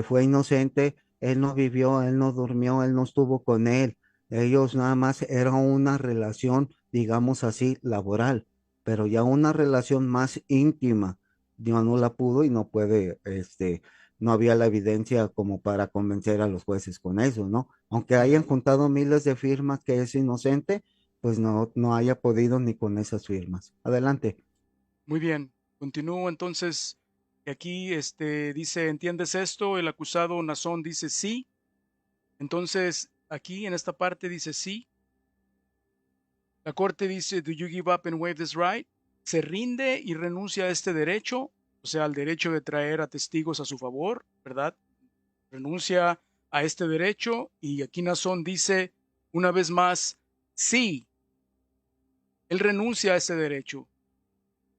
fue inocente, él no vivió, él no durmió, él no estuvo con él. Ellos nada más era una relación, digamos así, laboral. pero ya una relación más íntima, ya no la pudo y no puede, no había la evidencia como para convencer a los jueces con eso, ¿no? Aunque hayan Ujú. juntado miles de firmas que es inocente, pues no haya podido ni con esas firmas. Adelante. Muy bien, continúo entonces. Y aquí dice, ¿entiendes esto? El acusado Nazón dice sí. Entonces, aquí en esta parte dice sí. La corte dice, ¿do you give up and waive this right? Se rinde y renuncia a este derecho, o sea, al derecho de traer a testigos a su favor, ¿verdad? Renuncia a este derecho y aquí Nazón dice una vez más, sí, él renuncia a ese derecho.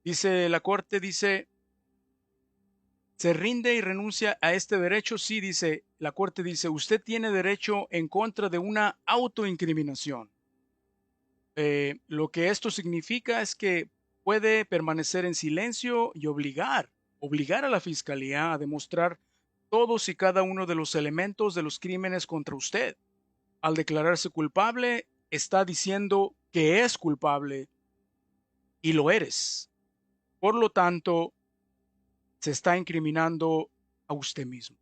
Dice la corte, dice, se rinde y renuncia a este derecho. Sí, dice, la corte dice, usted tiene derecho en contra de una autoincriminación. Lo que esto significa es que puede permanecer en silencio y obligar a la fiscalía a demostrar todos y cada uno de los elementos de los crímenes contra usted. Al declararse culpable, está diciendo que es culpable y lo eres. Por lo tanto, se está incriminando a usted mismo.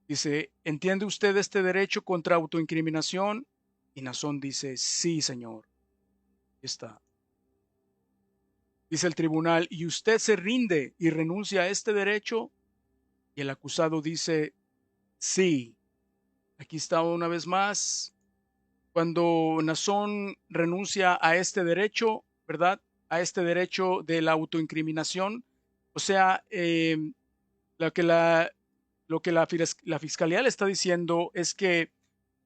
Dice, ¿entiende usted este derecho contra autoincriminación? Y Nazón dice, sí, señor. Ahí está. Dice el tribunal, ¿y usted se rinde y renuncia a este derecho? Y el acusado dice, sí. Aquí está una vez más. Cuando Nazón renuncia a este derecho, ¿verdad? A este derecho de la autoincriminación, o sea, lo que la fiscalía le está diciendo es que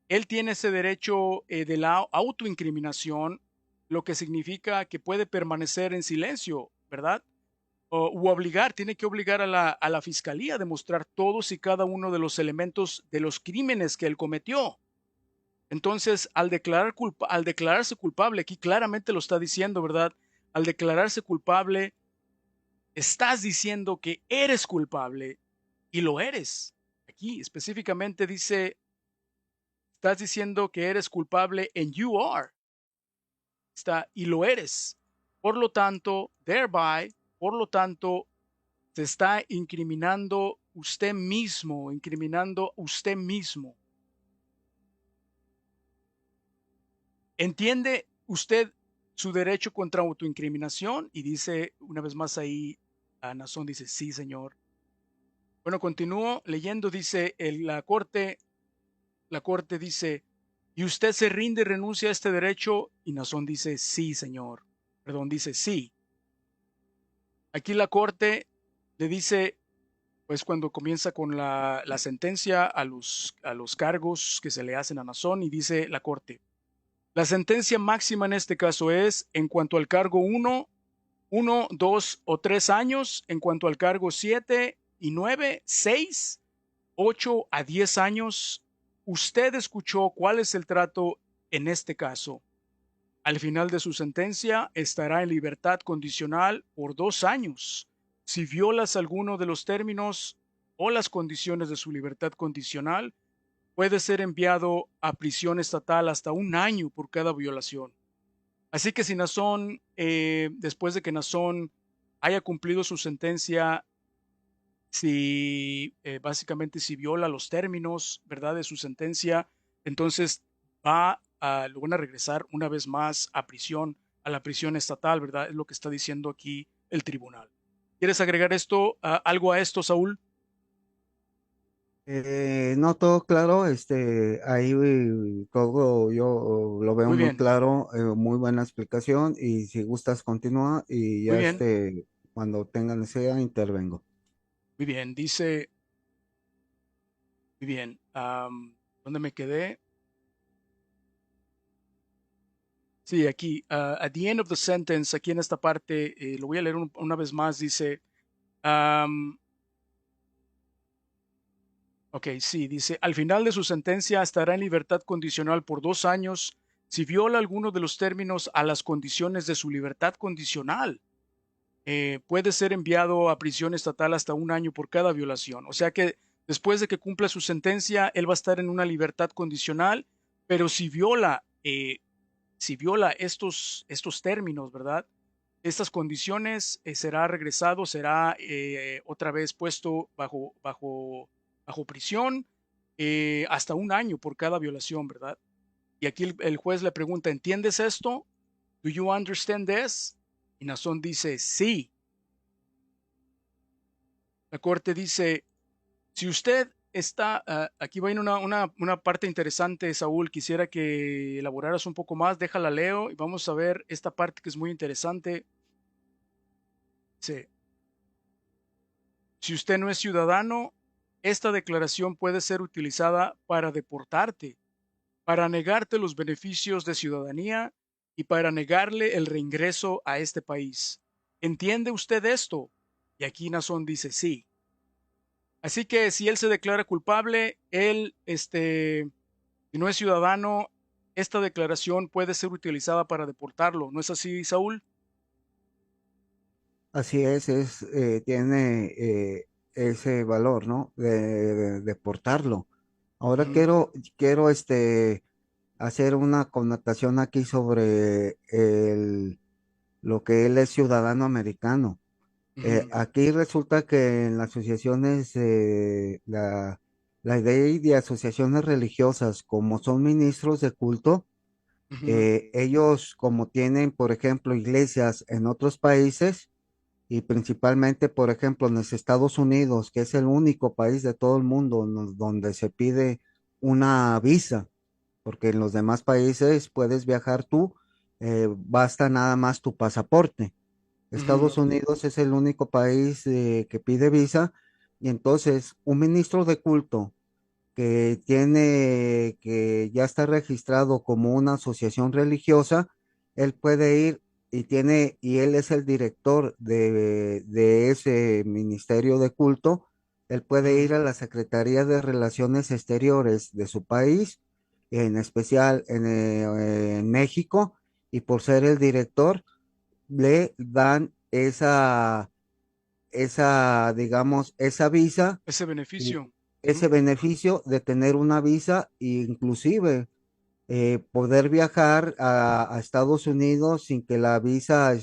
él tiene ese derecho de la autoincriminación, lo que significa que puede permanecer en silencio, ¿verdad? U obligar, tiene que obligar a la fiscalía a demostrar todos y cada uno de los elementos de los crímenes que él cometió. Entonces, al declararse culpable, aquí claramente lo está diciendo, ¿verdad? Al declararse culpable, estás diciendo que eres culpable y lo eres. Aquí específicamente dice, estás diciendo que eres culpable and you are. Está, y lo eres. Por lo tanto, por lo tanto, se está incriminando usted mismo. ¿Entiende usted su derecho contra autoincriminación? Y dice, una vez más ahí, a Nazón dice, sí, señor. Bueno, continúo leyendo, dice la corte dice, ¿y usted se rinde y renuncia a este derecho? Y Nazón dice, sí, señor. Perdón, dice, sí. Aquí la corte le dice, pues cuando comienza con la sentencia a los cargos que se le hacen a Nazón y dice la corte, la sentencia máxima en este caso es, en cuanto al cargo 1, 2 o 3 años, en cuanto al cargo 7 y 9, 6, 8 a 10 años. Usted escuchó cuál es el trato en este caso. Al final de su sentencia estará en libertad condicional por 2 años. Si violas alguno de los términos o las condiciones de su libertad condicional, puede ser enviado a prisión estatal hasta 1 año por cada violación. Así que si Nazón, después de que Nazón haya cumplido su sentencia, si básicamente si viola los términos, ¿verdad?, de su sentencia, entonces lo van a regresar una vez más a prisión, a la prisión estatal, ¿verdad? Es lo que está diciendo aquí el tribunal. ¿Quieres agregar algo a esto, Saúl? No todo claro, ahí todo yo lo veo Muy muy bien, claro, muy buena explicación y si gustas continúa y muy ya bien, cuando tengan necesidad intervengo. muy bien. Dice, muy bien, ¿dónde me quedé? Sí, aquí, at the end of the sentence, aquí en esta parte, lo voy a leer una vez más, dice, um, ok, sí, dice, al final de su sentencia estará en libertad condicional por 2 años si viola alguno de los términos a las condiciones de su libertad condicional. Puede ser enviado a prisión estatal hasta 1 año por cada violación. O sea que después de que cumpla su sentencia, él va a estar en una libertad condicional, pero si viola si viola estos términos, ¿verdad? Estas condiciones, será regresado, será otra vez puesto bajo prisión hasta un año por cada violación, ¿verdad? Y aquí el juez le pregunta, ¿entiendes esto? ¿Do you understand this? Y Nazón dice, sí. La corte dice, si usted está, aquí va una parte interesante, Saúl, quisiera que elaboraras un poco más, déjala leo y vamos a ver esta parte que es muy interesante. Dice, si usted no es ciudadano, esta declaración puede ser utilizada para deportarte, para negarte los beneficios de ciudadanía y para negarle el reingreso a este país. ¿Entiende usted esto? Y aquí Nazón dice sí. Así que si él se declara culpable, él, si no es ciudadano, esta declaración puede ser utilizada para deportarlo. ¿No es así, Saúl? Así tiene ese valor, ¿no? De portarlo. Ahora Ujú, quiero hacer una connotación aquí sobre lo que él es ciudadano americano. ujú, Aquí resulta que en las asociaciones, la ley de asociaciones religiosas, como son ministros de culto, ujú, ellos como tienen, por ejemplo, iglesias en otros países, y principalmente, por ejemplo, en los Estados Unidos, que es el único país de todo el mundo donde se pide una visa, porque en los demás países puedes viajar tú, basta nada más tu pasaporte. ujú. Estados Unidos es el único país que pide visa, y entonces un ministro de culto que ya está registrado como una asociación religiosa, él puede ir y él es el director de ese ministerio de culto. Él puede ir Ujú. a la Secretaría de Relaciones Exteriores de su país, en especial en México, y por ser el director, le dan digamos, esa visa, Ese y beneficio. ese Ujú. beneficio de tener una visa e inclusive poder viajar a Estados Unidos sin que la visa,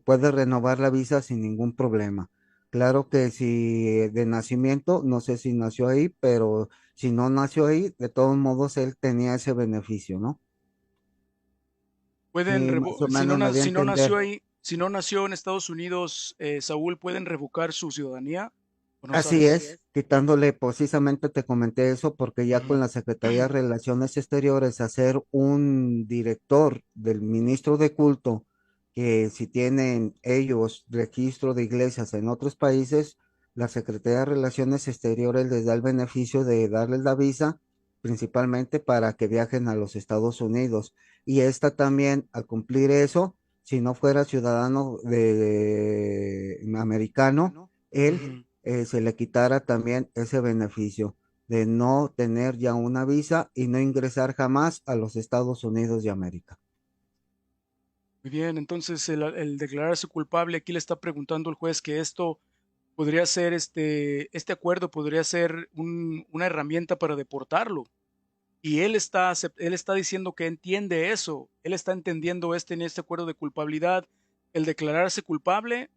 puede renovar la visa sin ningún problema. Claro que si de nacimiento, no sé si nació ahí, pero si no nació ahí, de todos modos él tenía ese beneficio, ¿no? Sí, más o Si no, menos me di a si no nació entender. ahí, si no nació en Estados Unidos, Saúl, ¿pueden revocar su ciudadanía? ¿O no Así sabes? es, quitándole, precisamente te comenté eso, porque ya con Ujú. la Secretaría de Relaciones Exteriores, hacer un director del ministro de culto, que si tienen ellos registro de iglesias en otros países, la Secretaría de Relaciones Exteriores les da el beneficio de darles la visa, principalmente para que viajen a los Estados Unidos. Y esta también, al cumplir eso, si no fuera ciudadano americano, él Ujú. se le quitara también ese beneficio de no tener ya una visa y no ingresar jamás a los Estados Unidos de América. Muy bien, entonces el declararse culpable, aquí le está preguntando el juez que esto podría ser, este acuerdo podría ser una herramienta para deportarlo. Y él está diciendo que entiende eso, él está entendiendo en este acuerdo de culpabilidad, el declararse culpable,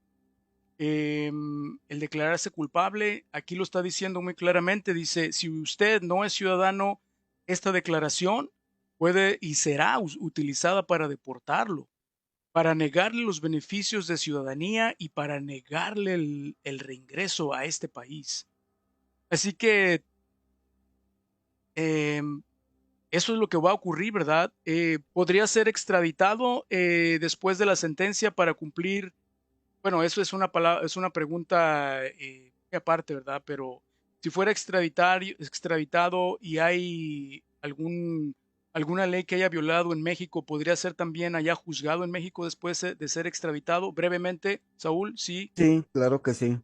aquí lo está diciendo muy claramente, dice, si usted no es ciudadano, esta declaración puede y será utilizada para deportarlo, para negarle los beneficios de ciudadanía y para negarle el reingreso a este país. Así que em, eso es lo que va a ocurrir, ¿verdad? Podría ser extraditado después de la sentencia para cumplir. Bueno, eso es una palabra, es una pregunta aparte, ¿verdad? Pero si fuera extraditado y hay alguna ley que haya violado en México, ¿podría ser también allá juzgado en México después de ser extraditado? Brevemente, Saúl, sí, Sí, claro que sí.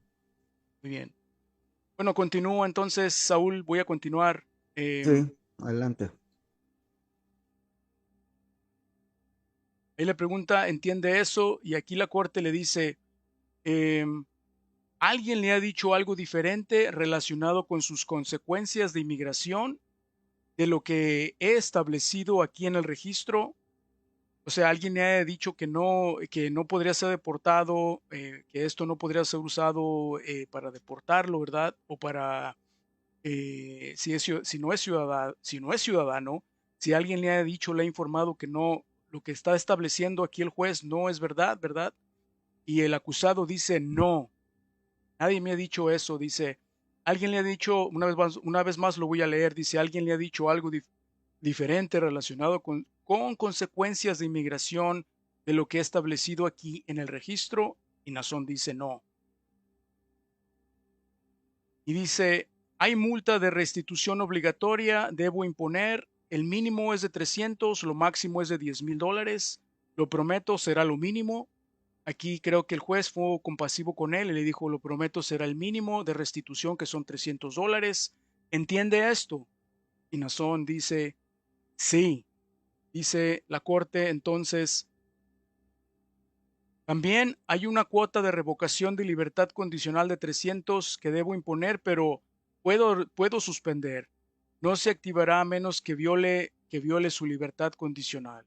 muy bien. Bueno, continúo entonces, Saúl, voy a continuar. Sí, adelante. Él le pregunta, ¿entiende eso? Y aquí la corte le dice, em, ¿alguien le ha dicho algo diferente relacionado con sus consecuencias de inmigración? de lo que he establecido aquí en el registro. O sea, alguien le haya dicho que no podría ser deportado, que esto no podría ser usado para deportarlo, ¿verdad? O para, si no es ciudadano, si alguien le ha dicho, le ha informado que no, lo que está estableciendo aquí el juez no es verdad, ¿verdad? Y el acusado dice, no, nadie me ha dicho eso, dice, alguien le ha dicho, una vez más lo voy a leer, dice, alguien le ha dicho algo diferente relacionado con consecuencias de inmigración de lo que he establecido aquí en el registro, y Nazón dice no. Y dice, hay multa de restitución obligatoria, debo imponer, el mínimo es de 300, lo máximo es de $10,000, lo prometo, será lo mínimo. Aquí creo que el juez fue compasivo con él y le dijo, lo prometo, será el mínimo de restitución, que son $300. ¿Entiende esto? Y Nazón dice, sí. Dice la corte, entonces, también hay una cuota de revocación de libertad condicional de 300 que debo imponer, pero puedo suspender. No se activará a menos que viole su libertad condicional.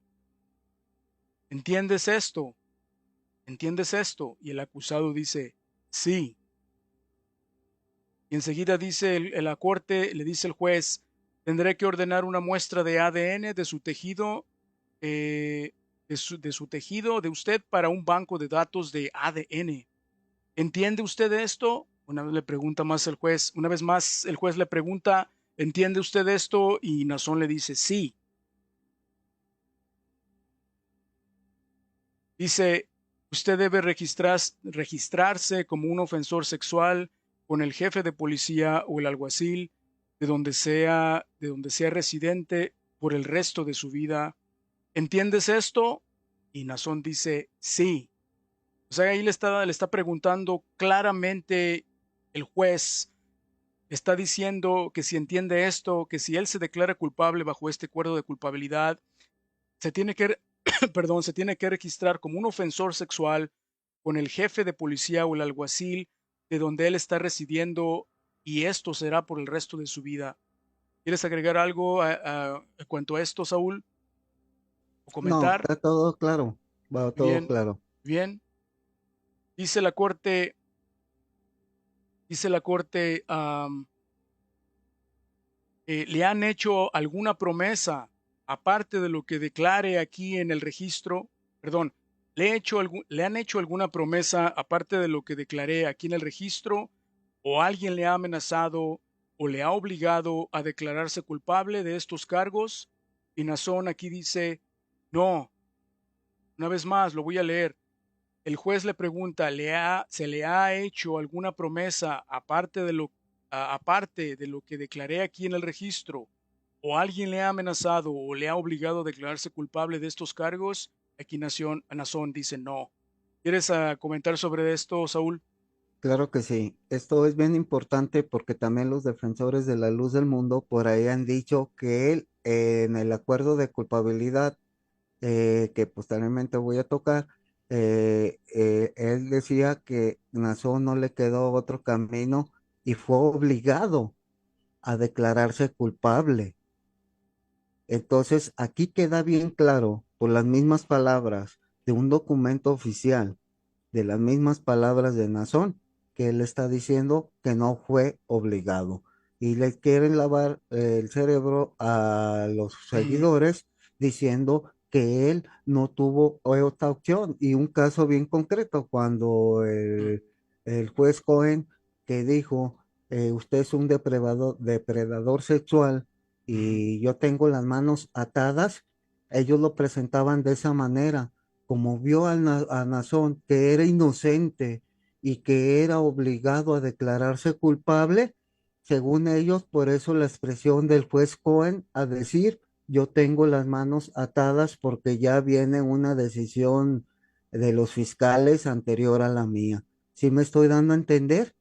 ¿Entiendes esto? ¿Entiendes esto? Y el acusado dice, sí. Y enseguida dice la corte, le dice el juez, tendré que ordenar una muestra de ADN de su tejido, de su tejido de usted para un banco de datos de ADN. ¿Entiende usted esto? Una vez le pregunta más el juez, una vez más el juez le pregunta, ¿entiende usted esto? Y Nazón le dice, sí. Dice, usted debe registrarse como un ofensor sexual con el jefe de policía o el alguacil de donde sea residente por el resto de su vida. ¿Entiendes esto? Y Nazón dice, sí. O sea, ahí le está preguntando claramente el juez, está diciendo que si entiende esto, que si él se declara culpable bajo este acuerdo de culpabilidad, se tiene que, perdón, se tiene que registrar como un ofensor sexual con el jefe de policía o el alguacil de donde él está residiendo, y esto será por el resto de su vida. ¿Quieres agregar algo a cuanto a esto, Saúl? ¿O No, comentar? está todo claro, va todo Bien, claro. bien. Dice la corte, dice la corte, ¿le han hecho alguna promesa aparte de lo que declare aquí en el registro? Perdón, ¿le han hecho alguna promesa aparte de lo que declaré aquí en el registro? ¿O alguien le ha amenazado o le ha obligado a declararse culpable de estos cargos? Y Nazón aquí dice, no. Una vez más, lo voy a leer. El juez le pregunta, ¿se le ha hecho alguna promesa aparte de lo que declaré aquí en el registro? ¿O alguien le ha amenazado o le ha obligado a declararse culpable de estos cargos? Aquí Nazón dice no. ¿Quieres comentar sobre esto, Saúl? Claro que sí. Esto es bien importante porque también los defensores de la luz del mundo por ahí han dicho que él en el acuerdo de culpabilidad que posteriormente voy a tocar, él decía que Nassau no le quedó otro camino y fue obligado a declararse culpable. Entonces, aquí queda bien claro, por las mismas palabras de un documento oficial, de las mismas palabras de Nazón, que él está diciendo que no fue obligado. Y le quieren lavar el cerebro a los Mm, seguidores diciendo que él no tuvo otra opción. Y un caso bien concreto, cuando mm, el juez Cohen que dijo, usted es un depredador sexual mm. y yo tengo las manos atadas, ellos lo presentaban de esa manera, como vio a Nazón que era inocente y que era obligado a declararse culpable, según ellos, por eso la expresión del juez Cohen a decir, yo tengo las manos atadas porque ya viene una decisión de los fiscales anterior a la mía. ¿Sí me estoy dando a entender?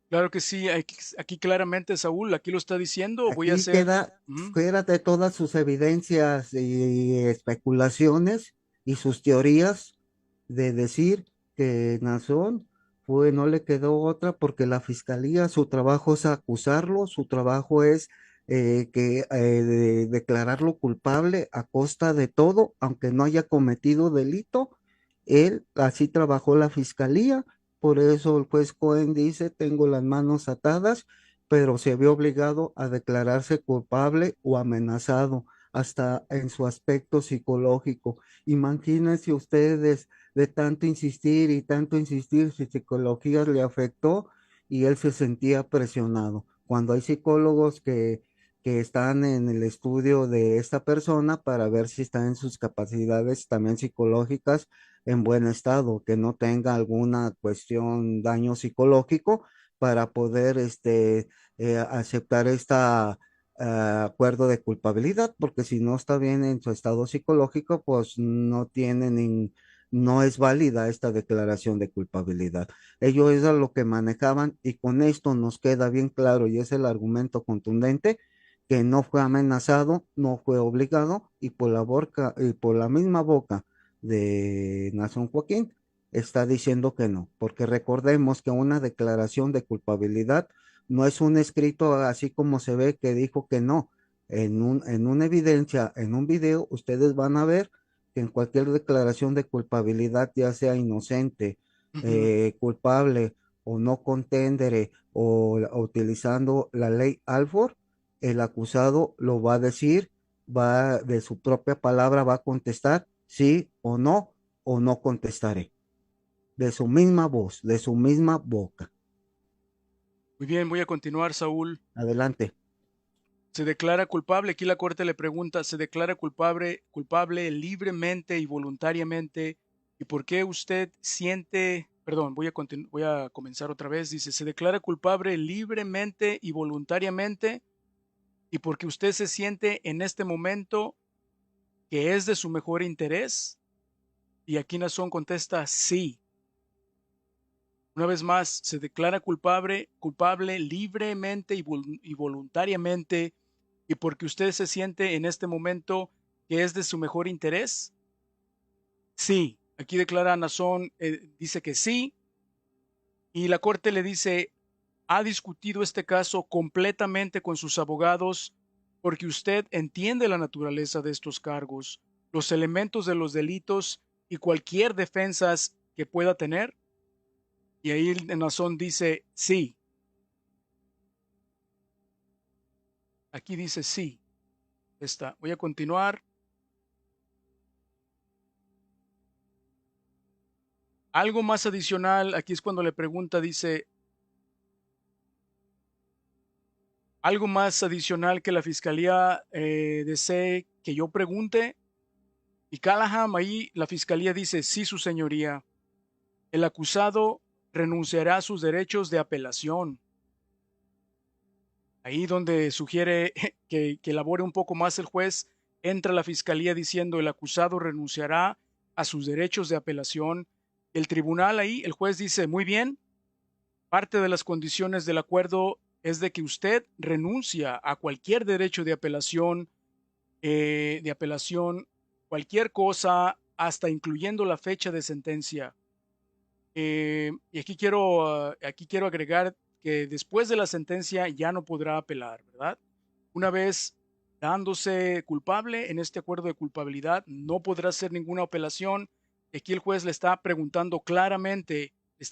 Claro que sí, aquí claramente, Saúl, aquí lo está diciendo. Voy a Aquí hacer... queda mm, fuera de todas sus evidencias y especulaciones y sus teorías de decir que Nazón no le quedó otra porque la fiscalía, su trabajo es acusarlo, su trabajo es de declararlo culpable a costa de todo, aunque no haya cometido delito. Él así trabajó la fiscalía, por eso el juez Cohen dice, tengo las manos atadas, pero se vio obligado a declararse culpable o amenazado, hasta en su aspecto psicológico. Imagínense ustedes de tanto insistir, su psicología le afectó y él se sentía presionado. Cuando hay psicólogos que están en el estudio de esta persona para ver si está en sus capacidades también psicológicas en buen estado, que no tenga alguna cuestión, daño psicológico, para poder aceptar esta acuerdo de culpabilidad, porque si no está bien en su estado psicológico, pues no es válida esta declaración de culpabilidad. Ellos es a lo que manejaban y con esto nos queda bien claro y es el argumento contundente que no fue amenazado, no fue obligado y por la misma boca de Nason Joaquín está diciendo que no, porque recordemos que una declaración de culpabilidad no es un escrito así como se ve que dijo que no. En una evidencia, en un video, ustedes van a ver que en cualquier declaración de culpabilidad, ya sea inocente, Ujú. culpable o no contendere o utilizando la ley Alford, el acusado lo va a decir, va de su propia palabra, va a contestar sí o no contestaré, de su misma voz, de su misma boca. Muy bien, voy a continuar, Saúl. Adelante. Se declara culpable. Aquí la corte le pregunta, ¿se declara culpable libremente y voluntariamente? ¿Y por qué usted siente, perdón, voy a comenzar otra vez. Dice, ¿se declara culpable libremente y voluntariamente? ¿Y porque usted se siente en este momento que es de su mejor interés? Y aquí Nazón contesta, sí. Una vez más, se declara culpable libremente y voluntariamente, y porque usted se siente en este momento que es de su mejor interés. Sí, aquí declara Nazón, dice que sí, y la corte le dice, ha discutido este caso completamente con sus abogados porque usted entiende la naturaleza de estos cargos, los elementos de los delitos y cualquier defensas que pueda tener. Y ahí Nazón dice, sí, aquí dice sí. Está. Voy a continuar. Algo más adicional, aquí es cuando le pregunta, dice, algo más adicional que la fiscalía desee que yo pregunte. Y Callahan, ahí la fiscalía dice, sí, su señoría, el acusado renunciará a sus derechos de apelación. Ahí donde sugiere que elabore un poco más el juez, entra la fiscalía diciendo el acusado renunciará a sus derechos de apelación. El tribunal ahí, el juez dice, muy bien, parte de las condiciones del acuerdo es de que usted renuncia a cualquier derecho de apelación, cualquier cosa, hasta incluyendo la fecha de sentencia. Y aquí quiero agregar que después de la sentencia ya no podrá apelar, ¿verdad? Una vez dándose culpable en este acuerdo de culpabilidad, no podrá hacer ninguna apelación. Aquí el juez le está preguntando claramente, le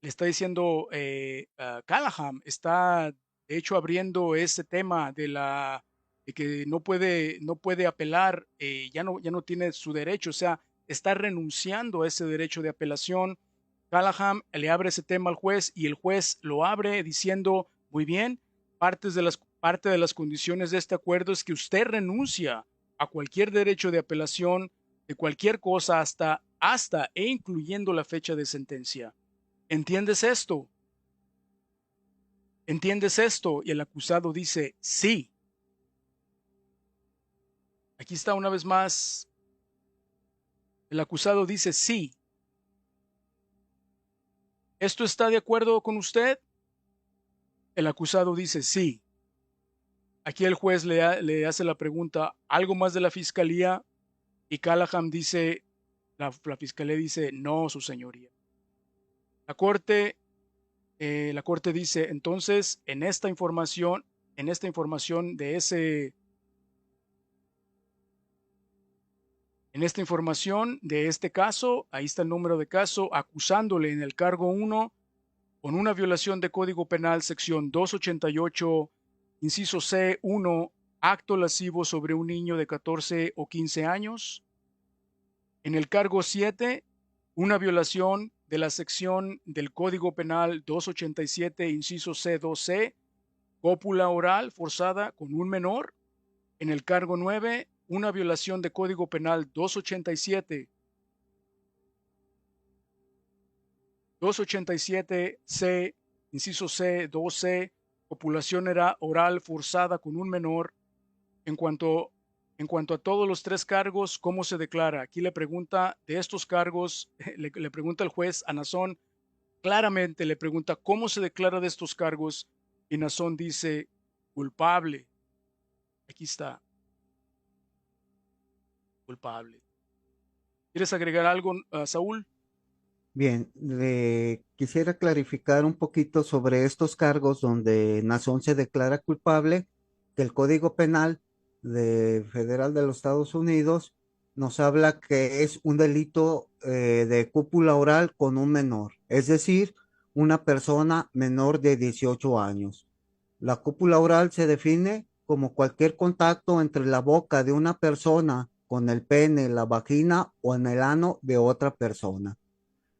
está diciendo Callahan, está de hecho abriendo ese tema de que no puede apelar, ya no tiene su derecho, o sea, está renunciando a ese derecho de apelación. Callahan le abre ese tema al juez y el juez lo abre diciendo, muy bien, parte de las condiciones de este acuerdo es que usted renuncia a cualquier derecho de apelación de cualquier cosa hasta e incluyendo la fecha de sentencia. ¿Entiendes esto? ¿Entiendes esto? Y el acusado dice, sí. Aquí está una vez más. El acusado dice, sí. ¿Esto está de acuerdo con usted? El acusado dice, sí. Aquí el juez le hace la pregunta, ¿algo más de la fiscalía? Y Callahan dice, la fiscalía dice, no, su señoría. La corte, la corte dice, entonces, en esta información, en esta información de ese, en esta información de este caso, ahí está el número de caso, acusándole en el cargo 1 con una violación de Código Penal, sección 288, inciso C1, acto lascivo sobre un niño de 14 o 15 años. En el cargo 7, una violación de la sección del Código Penal 287, inciso C2C, cópula oral forzada con un menor. En el cargo 9, una violación de Código Penal 287, 287C, inciso C, 2C, copulación oral forzada con un menor. En cuanto, en cuanto a todos los tres cargos, ¿cómo se declara? Aquí le pregunta de estos cargos, le pregunta el juez a Nazón, claramente le pregunta cómo se declara de estos cargos y Nazón dice culpable. Aquí está, culpable. ¿Quieres agregar algo, Saúl? Bien, quisiera clarificar un poquito sobre estos cargos donde Nazón se declara culpable, que el Código Penal Federal de los Estados Unidos nos habla que es un delito de cópula oral con un menor, es decir, una persona menor de 18 años. La cópula oral se define como cualquier contacto entre la boca de una persona con el pene, la vagina o en el ano de otra persona.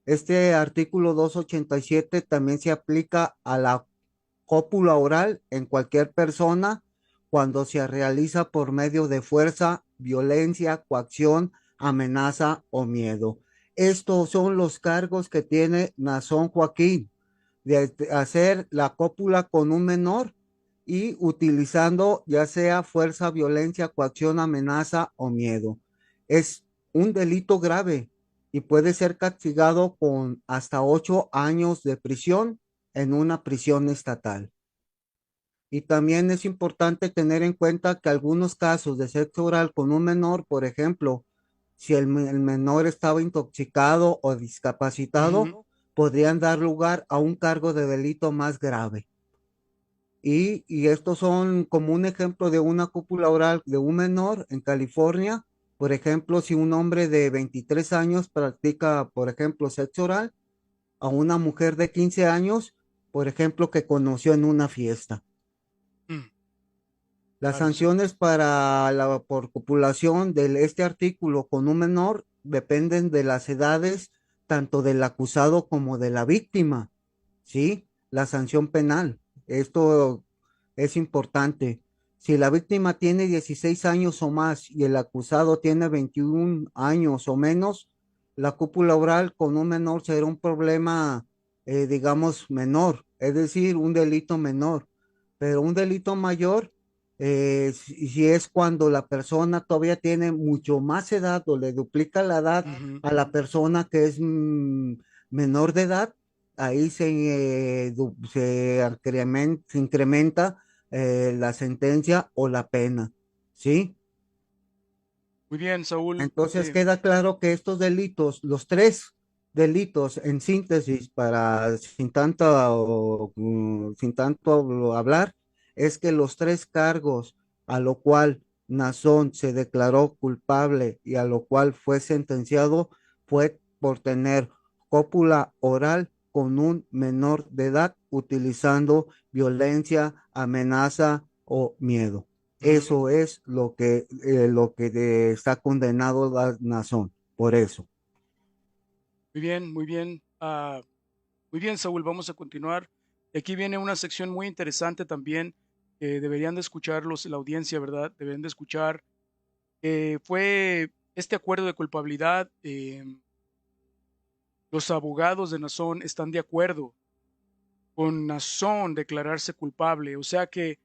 Este artículo 287 también se aplica a la cópula oral en cualquier persona cuando se realiza por medio de fuerza, violencia, coacción, amenaza o miedo. Estos son los cargos que tiene Nazón Joaquín de hacer la cópula con un menor y utilizando ya sea fuerza, violencia, coacción, amenaza o miedo. Es un delito grave y puede ser castigado con hasta 8 años de prisión en una prisión estatal. Y también es importante tener en cuenta que algunos casos de sexo oral con un menor, por ejemplo, si el menor estaba intoxicado o discapacitado, Ujú. podrían dar lugar a un cargo de delito más grave. Y estos son como un ejemplo de una cópula oral de un menor en California. Por ejemplo, si un hombre de 23 años practica, por ejemplo, sexo oral a una mujer de 15 años, por ejemplo, que conoció en una fiesta. Mm, Las claro, sí. sanciones para la por copulación de este artículo con un menor dependen de las edades tanto del acusado como de la víctima, ¿sí? La sanción penal. Esto es importante. Si la víctima tiene 16 años o más y el acusado tiene 21 años o menos, la cúpula oral con un menor será un problema, digamos, menor, es decir, un delito menor. Pero un delito mayor, si es cuando la persona todavía tiene mucho más edad o le duplica la edad Ujú. a la persona que es menor de edad, ahí se incrementa la sentencia o la pena, ¿sí? Muy bien, Saúl. Entonces queda claro que estos delitos, los tres delitos en síntesis para sin tanto hablar, es que los tres cargos a lo cual Nazón se declaró culpable y a lo cual fue sentenciado fue por tener cópula oral con un menor de edad utilizando violencia, amenaza o miedo. Ujú. Eso es lo que está condenado la Nazón, por eso. Muy bien, muy bien. Muy bien, Saúl, vamos a continuar. Y aquí viene una sección muy interesante también que deberían de escucharlos, la audiencia, ¿verdad? Deberían de escuchar. Fue este acuerdo de culpabilidad. Los abogados de Nazón están de acuerdo con Nazón declararse culpable. O sea que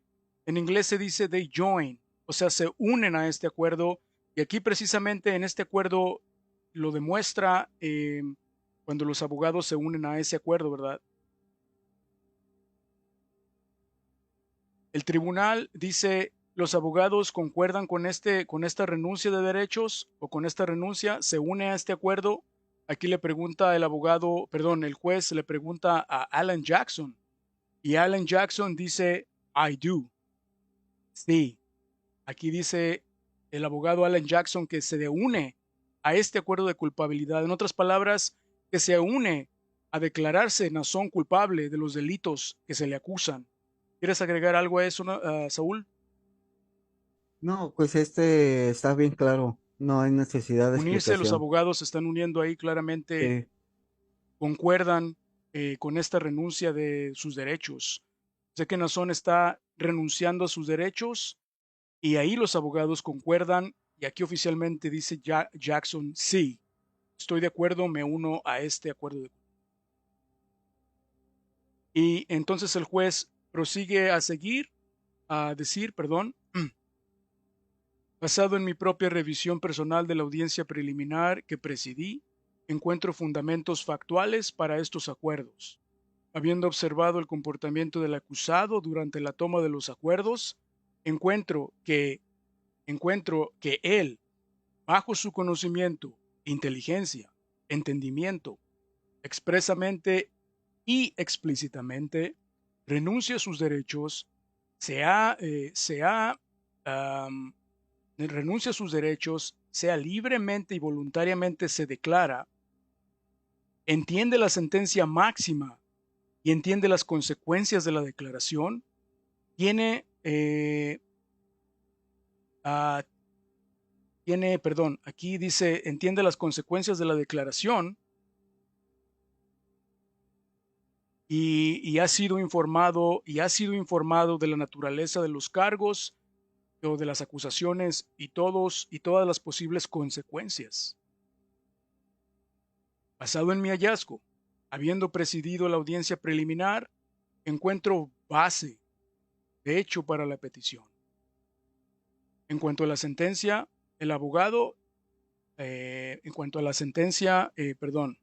en inglés se dice they join, o sea, se unen a este acuerdo. Y aquí precisamente en este acuerdo lo demuestra cuando los abogados se unen a ese acuerdo, ¿verdad? El tribunal dice, los abogados concuerdan con esta renuncia de derechos o con esta renuncia, se une a este acuerdo. Aquí le pregunta el abogado, perdón, el juez le pregunta a Alan Jackson y Alan Jackson dice, I do. sí. Aquí dice el abogado Alan Jackson que se une a este acuerdo de culpabilidad. En otras palabras, que se une a declararse Nazón culpable de los delitos que se le acusan. ¿Quieres agregar algo a eso, Saúl? No, pues está bien claro, no hay necesidad de Unirse, los explicación. abogados se están uniendo ahí claramente, Sí, concuerdan con esta renuncia de sus derechos. Sé que Nazón está renunciando a sus derechos y ahí los abogados concuerdan y aquí oficialmente dice Jackson, sí, estoy de acuerdo, me uno a este acuerdo. Y entonces el juez prosigue a decir, perdón, basado en mi propia revisión personal de la audiencia preliminar que presidí, encuentro fundamentos factuales para estos acuerdos. Habiendo observado el comportamiento del acusado durante la toma de los acuerdos, encuentro que, encuentro que él, bajo su conocimiento, inteligencia, entendimiento, expresamente y explícitamente, renuncia a sus derechos, um, renuncia a sus derechos, sea libremente y voluntariamente se declara, entiende la sentencia máxima y entiende las consecuencias de la declaración, tiene, uh, aquí dice, entiende las consecuencias de la declaración y ha sido informado de la naturaleza de los cargos o de las acusaciones y todas las posibles consecuencias. Basado en mi hallazgo, habiendo presidido la audiencia preliminar, encuentro base de hecho para la petición. En cuanto a la sentencia, el abogado, en cuanto a la sentencia, perdón,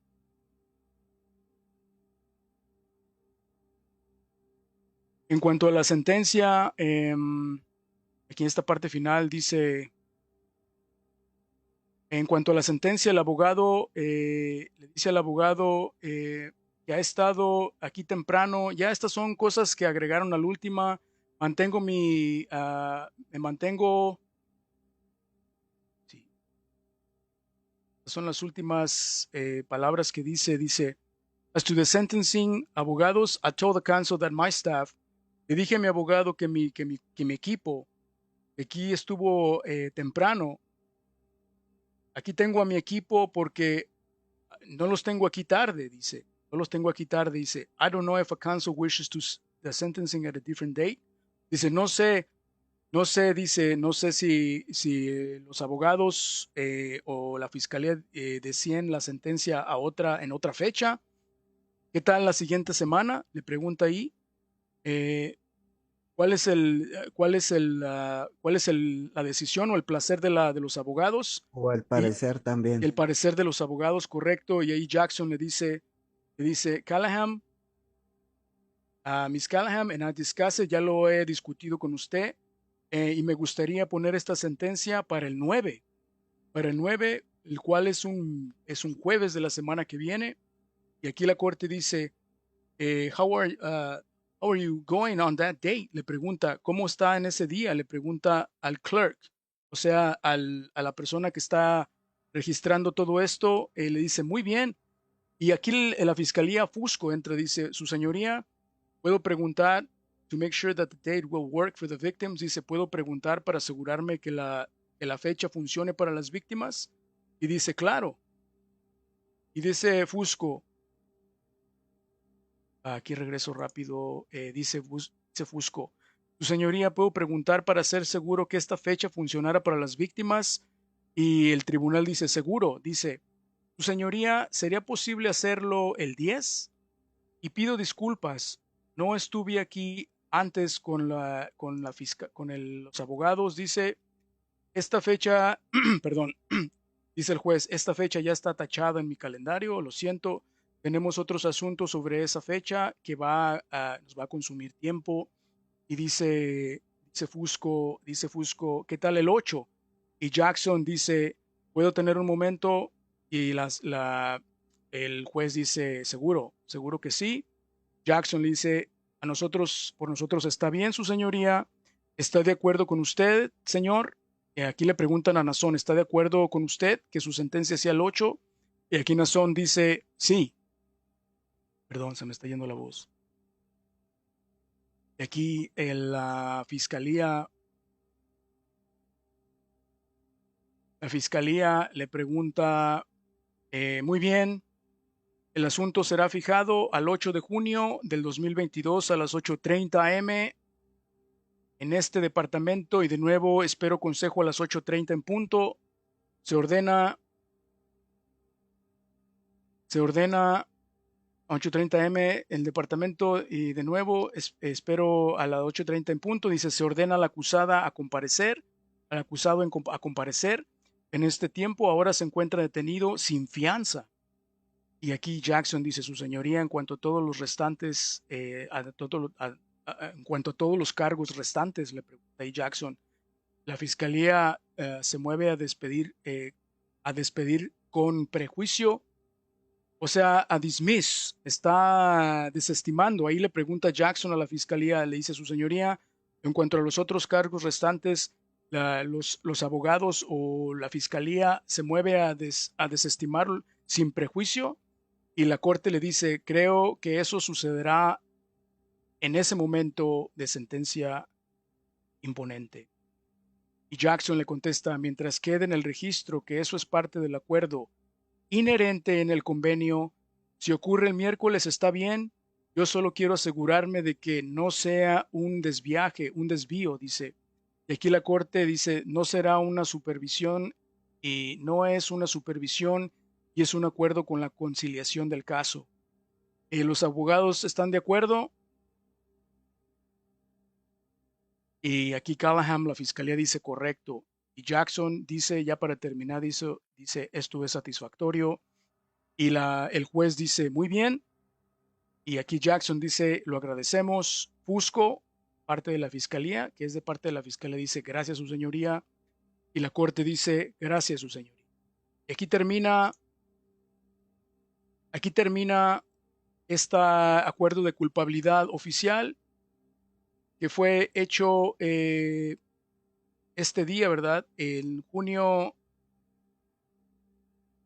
en cuanto a la sentencia, aquí en esta parte final dice, en cuanto a la sentencia, el abogado le dice al abogado que ha estado aquí temprano, ya estas son cosas que agregaron a la última, me mantengo, sí, estas son las últimas palabras que dice, as to the sentencing, abogados, I told the counsel that my staff, le dije a mi abogado que mi equipo, aquí estuvo temprano, aquí tengo a mi equipo porque no los tengo aquí tarde, dice. No los tengo aquí tarde, dice. I don't know if a counsel wishes to the sentencing at a different date. Dice, no sé si los abogados o la fiscalía deciden la sentencia en otra fecha. ¿Qué tal la siguiente semana? Le pregunta ahí. Eh, cuál es la decisión o el placer de los abogados? o al Y parecer también. el parecer de los abogados, correcto, y ahí Jackson le dice, Callahan, a Miss Callahan, en discussed, ya lo he discutido con usted, y me gustaría poner esta sentencia para el 9, el cual es un jueves de la semana que viene, y aquí la corte dice, how are you going on that date? Le pregunta, ¿cómo está en ese día? Le pregunta al clerk, o sea, a la persona que está registrando todo esto, le dice, muy bien. Y aquí la fiscalía Fusco entra, dice, su señoría, puedo preguntar, to make sure that the date will work for the victims, dice, puedo preguntar para asegurarme que la fecha funcione para las víctimas. Y dice, claro. Y dice Fusco, aquí regreso rápido, dice Fusco, su señoría, puedo preguntar para ser seguro que esta fecha funcionara para las víctimas. Y el tribunal dice, seguro, dice, su señoría, ¿sería posible hacerlo el 10? Y pido disculpas, no estuve aquí antes con los abogados, dice, esta fecha, perdón, dice el juez, esta fecha ya está tachada en mi calendario, lo siento, tenemos otros asuntos sobre esa fecha que nos va a consumir tiempo. Y dice Fusco, ¿qué tal el 8? Y Jackson dice, ¿puedo tener un momento? Y el juez dice, seguro, seguro que sí. Jackson le dice, por nosotros está bien, su señoría. ¿Está de acuerdo con usted, señor? Aquí le preguntan a Nazón, ¿está de acuerdo con usted que su sentencia sea el 8? Y aquí Nazón dice, sí. Perdón, se me está yendo la voz. Y aquí la fiscalía le pregunta, muy bien, el asunto será fijado al 8 de junio del 2022 a las 8:30 am en este departamento y de nuevo espero consejo a las 8:30 en punto. Se ordena a 8:30 am el departamento y de nuevo espero a las 8:30 en punto. Dice, se ordena a la acusada a comparecer, al acusado a comparecer. En este tiempo ahora se encuentra detenido sin fianza. Y aquí Jackson dice, su señoría, en cuanto a todos los restantes, en cuanto a todos los cargos restantes, le pregunta ahí Jackson, la fiscalía se mueve a despedir con prejuicio, o sea, a dismiss, está desestimando. Ahí le pregunta Jackson a la fiscalía, le dice, su señoría, en cuanto a los otros cargos restantes, los abogados o la fiscalía se mueve a desestimar sin prejuicio. Y la corte le dice, creo que eso sucederá en ese momento de sentencia imponente. Y Jackson le contesta, mientras quede en el registro que eso es parte del acuerdo inherente en el convenio, si ocurre el miércoles está bien, yo solo quiero asegurarme de que no sea un desvío, dice. Y aquí la corte dice, no será una supervisión y no es una supervisión y es un acuerdo con la conciliación del caso. Los abogados están de acuerdo y aquí Callahan, la fiscalía dice correcto. Y Jackson dice, ya para terminar, dice esto es satisfactorio. Y el juez dice, muy bien. Y aquí Jackson dice, lo agradecemos. Fusco, parte de la fiscalía, que es de parte de la fiscalía, dice, gracias su señoría. Y la corte dice, gracias su señoría. Y aquí termina este acuerdo de culpabilidad oficial que fue hecho este día, ¿verdad? En junio,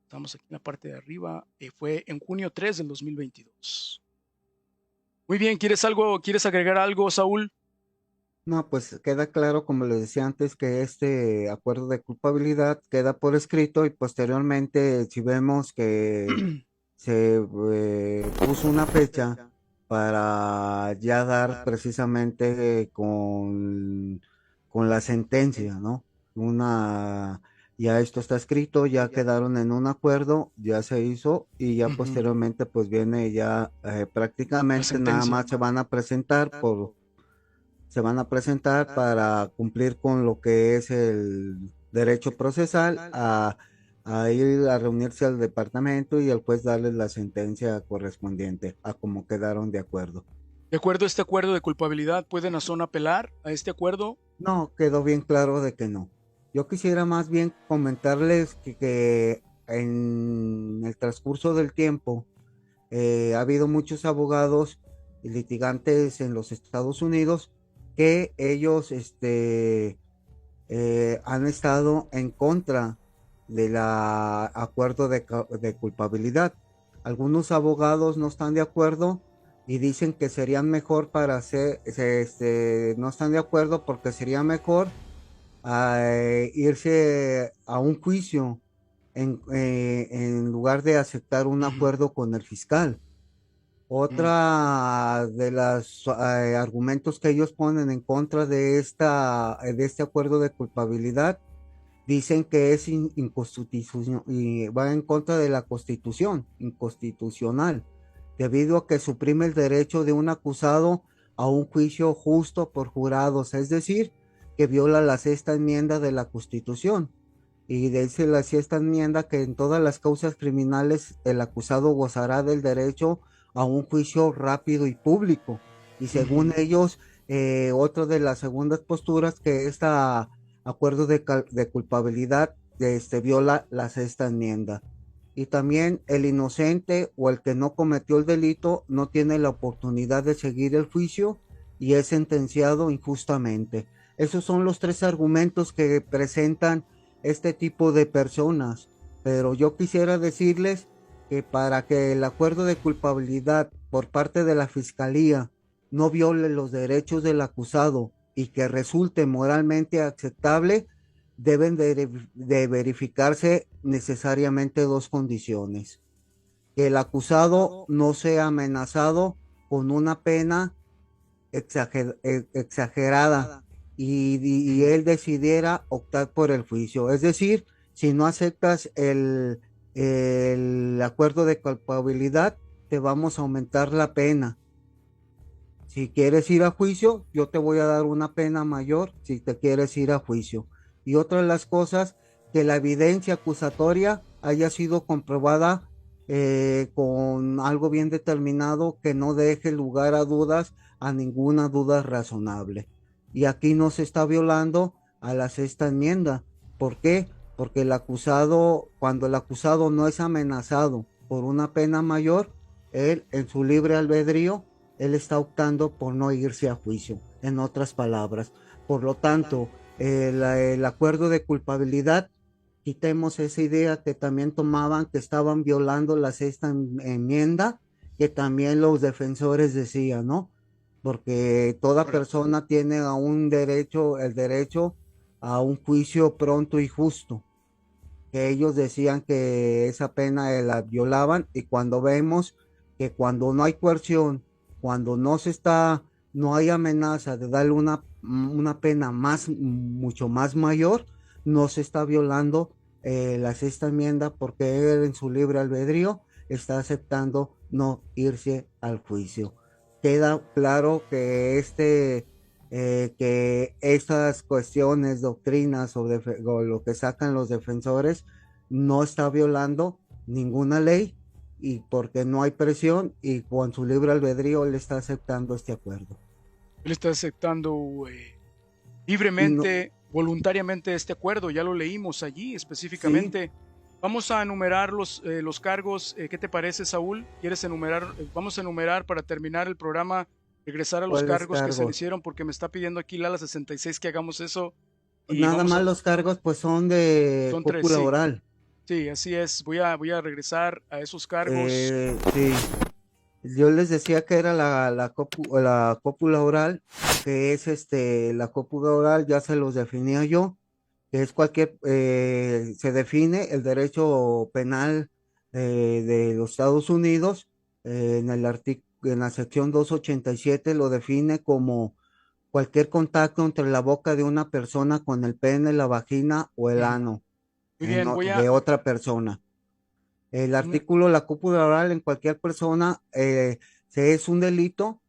estamos aquí en la parte de arriba, fue en junio 3 del 2022. Muy bien, ¿quieres agregar algo, Saúl? No, pues queda claro, como les decía antes, que este acuerdo de culpabilidad queda por escrito y posteriormente, si vemos que se puso una fecha para ya dar precisamente con la sentencia, ¿no? Ya esto está escrito, ya quedaron en un acuerdo, ya se hizo y ya posteriormente pues viene ya La prácticamente nada sentencia. más se van a presentar para cumplir con lo que es el derecho procesal a ir a reunirse al departamento y el juez darles la sentencia correspondiente a como quedaron de acuerdo. De acuerdo a este acuerdo de culpabilidad, ¿puede Nazón apelar a este acuerdo? No, quedó bien claro de que no. Yo quisiera más bien comentarles que en el transcurso del tiempo ha habido muchos abogados y litigantes en los Estados Unidos que ellos han estado en contra del acuerdo de culpabilidad. Algunos abogados no están de acuerdo y dicen que serían mejor no están de acuerdo porque sería mejor irse a un juicio en lugar de aceptar un Ujú. acuerdo con el fiscal. Mm. Otra de los argumentos que ellos ponen en contra de este acuerdo de culpabilidad, dicen que es inconstitucional y va en contra de la Constitución, inconstitucional, debido a que suprime el derecho de un acusado a un juicio justo por jurados, es decir, que viola la sexta enmienda de la Constitución. Y dice la sexta enmienda que en todas las causas criminales el acusado gozará del derecho a un juicio rápido y público. Y según Ujú. ellos, otra de las segundas posturas que este acuerdo de culpabilidad viola la sexta enmienda. Y también el inocente o el que no cometió el delito no tiene la oportunidad de seguir el juicio y es sentenciado injustamente. Esos son los tres argumentos que presentan este tipo de personas. Pero yo quisiera decirles que para que el acuerdo de culpabilidad por parte de la Fiscalía no viole los derechos del acusado y que resulte moralmente aceptable, deben de verificarse necesariamente dos condiciones: que el acusado no sea amenazado con una pena exagerada y él decidiera optar por el juicio. Es decir, si no aceptas el acuerdo de culpabilidad, te vamos a aumentar la pena. Si quieres ir a juicio, yo te voy a dar una pena mayor si te quieres ir a juicio. Y otra de las cosas, que la evidencia acusatoria haya sido comprobada con algo bien determinado que no deje lugar a dudas, a ninguna duda razonable. Y aquí no se está violando a la sexta enmienda. ¿Por qué? Porque el acusado, cuando el acusado no es amenazado por una pena mayor, él en su libre albedrío él está optando por no irse a juicio, en otras palabras. Por lo tanto, el acuerdo de culpabilidad, quitemos esa idea que también tomaban, que estaban violando la sexta enmienda, que también los defensores decían, ¿no? Porque toda Correcto. persona tiene a un derecho, el derecho a un juicio pronto y justo, que ellos decían que esa pena la violaban, y cuando vemos que cuando no hay coerción, cuando no se está, no hay amenaza de darle una pena más, mucho más mayor, no se está violando la sexta enmienda, porque él en su libre albedrío está aceptando no irse al juicio. Queda claro que que estas cuestiones, doctrinas o lo que sacan los defensores no está violando ninguna ley, y porque no hay presión y con su libre albedrío él está aceptando este acuerdo. Él está aceptando Y no, libremente, voluntariamente este acuerdo. Ya lo leímos allí sí, específicamente. Vamos a enumerar los cargos. ¿Qué te parece, Saúl? ¿Quieres enumerar? Vamos a enumerar para terminar el programa, regresar a los ¿cuáles cargos que se le cargos? hicieron, porque me está pidiendo aquí Lala 66 que hagamos eso. Y Nada vamos más a, los cargos pues son de son tres, cópula sí. oral. Sí, así es. Voy a regresar a esos cargos. Sí, yo les decía que era la cópula oral, que es la cópula oral, ya se los definía yo, que es se define el derecho penal de los Estados Unidos, en la sección 287 lo define como cualquier contacto entre la boca de una persona con el pene, la vagina o el Ujú. ano Muy bien, de otra persona. El artículo, la cópula oral en cualquier persona se es un delito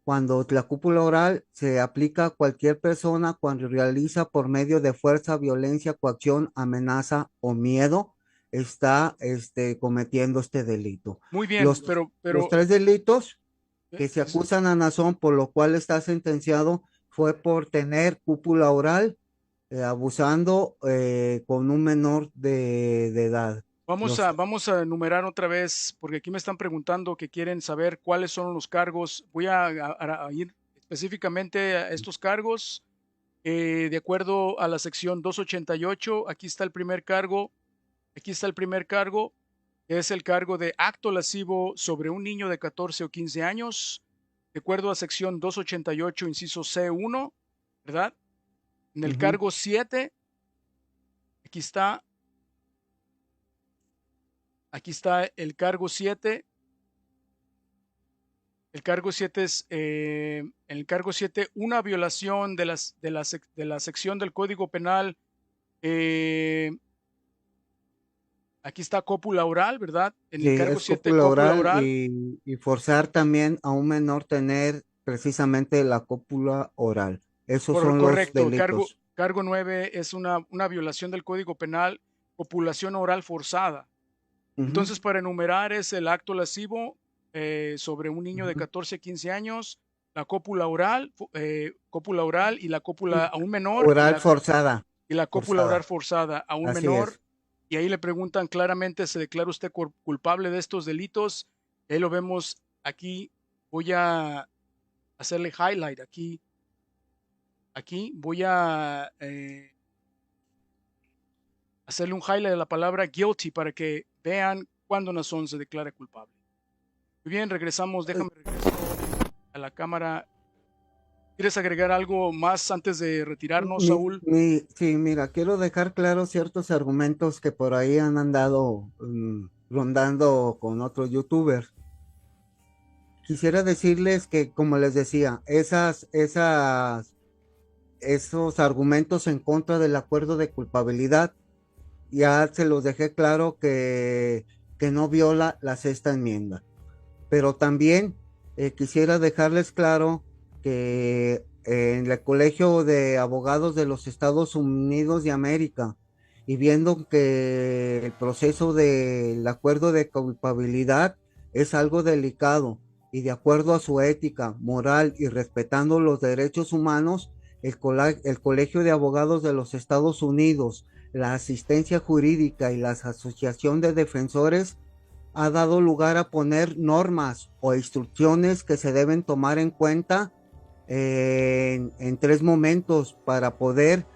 cuando la cúpula oral se aplica a cualquier persona cuando realiza por medio de fuerza, violencia, coacción, amenaza o miedo, está cometiendo este delito. muy bien, Los, los pero tres delitos que se es- acusan a Nazón, por lo cual está sentenciado, fue por tener cúpula oral, abusando con un menor de edad. Los, vamos a enumerar otra vez, porque aquí me están preguntando que quieren saber cuáles son los cargos. Voy a ir específicamente a estos cargos. De acuerdo a la sección 288, aquí está el primer cargo. Aquí está el primer cargo, que es el cargo de acto lascivo sobre un niño de 14 o 15 años. De acuerdo a sección 288, inciso C1, ¿verdad? En el Ujú. cargo 7, aquí está, aquí está el cargo 7. El cargo 7 es, en el cargo 7, una violación de la sección del Código Penal. eh, Aquí está cópula oral, ¿verdad? En Sí, el cargo es 7, cópula cópula oral oral. y forzar también a un menor tener precisamente la cópula oral. Esos son los Correcto. delitos. Cargo 9 es una violación del Código Penal, copulación oral forzada. Ujú, Entonces, para enumerar es el acto lascivo sobre un niño de ujú. 14 a 15 años, la cópula oral y la cópula a un menor Oral forzada, y la cópula oral forzada. forzada a un Así menor. es. Y ahí le preguntan claramente, ¿se declara usted culpable de estos delitos? Ahí lo vemos aquí. Voy a hacerle highlight aquí. Aquí voy a hacerle un highlight a la palabra guilty para que vean cuándo Nazón se declara culpable. Muy bien, regresamos, déjame regreso a la cámara. ¿Quieres agregar algo más antes de retirarnos, Saúl? Sí, mira, quiero dejar claro ciertos argumentos que por ahí han andado rondando con otros youtubers. Quisiera decirles que, como les decía, esos argumentos en contra del acuerdo de culpabilidad, ya se los dejé claro que no viola la sexta enmienda. Pero también quisiera dejarles claro que en el Colegio de Abogados de los Estados Unidos de América, y viendo que el proceso del acuerdo de culpabilidad es algo delicado, y de acuerdo a su ética, moral y respetando los derechos humanos, el Colegio de Abogados de los Estados Unidos, la asistencia jurídica y la Asociación de Defensores ha dado lugar a poner normas o instrucciones que se deben tomar en cuenta en tres momentos para poder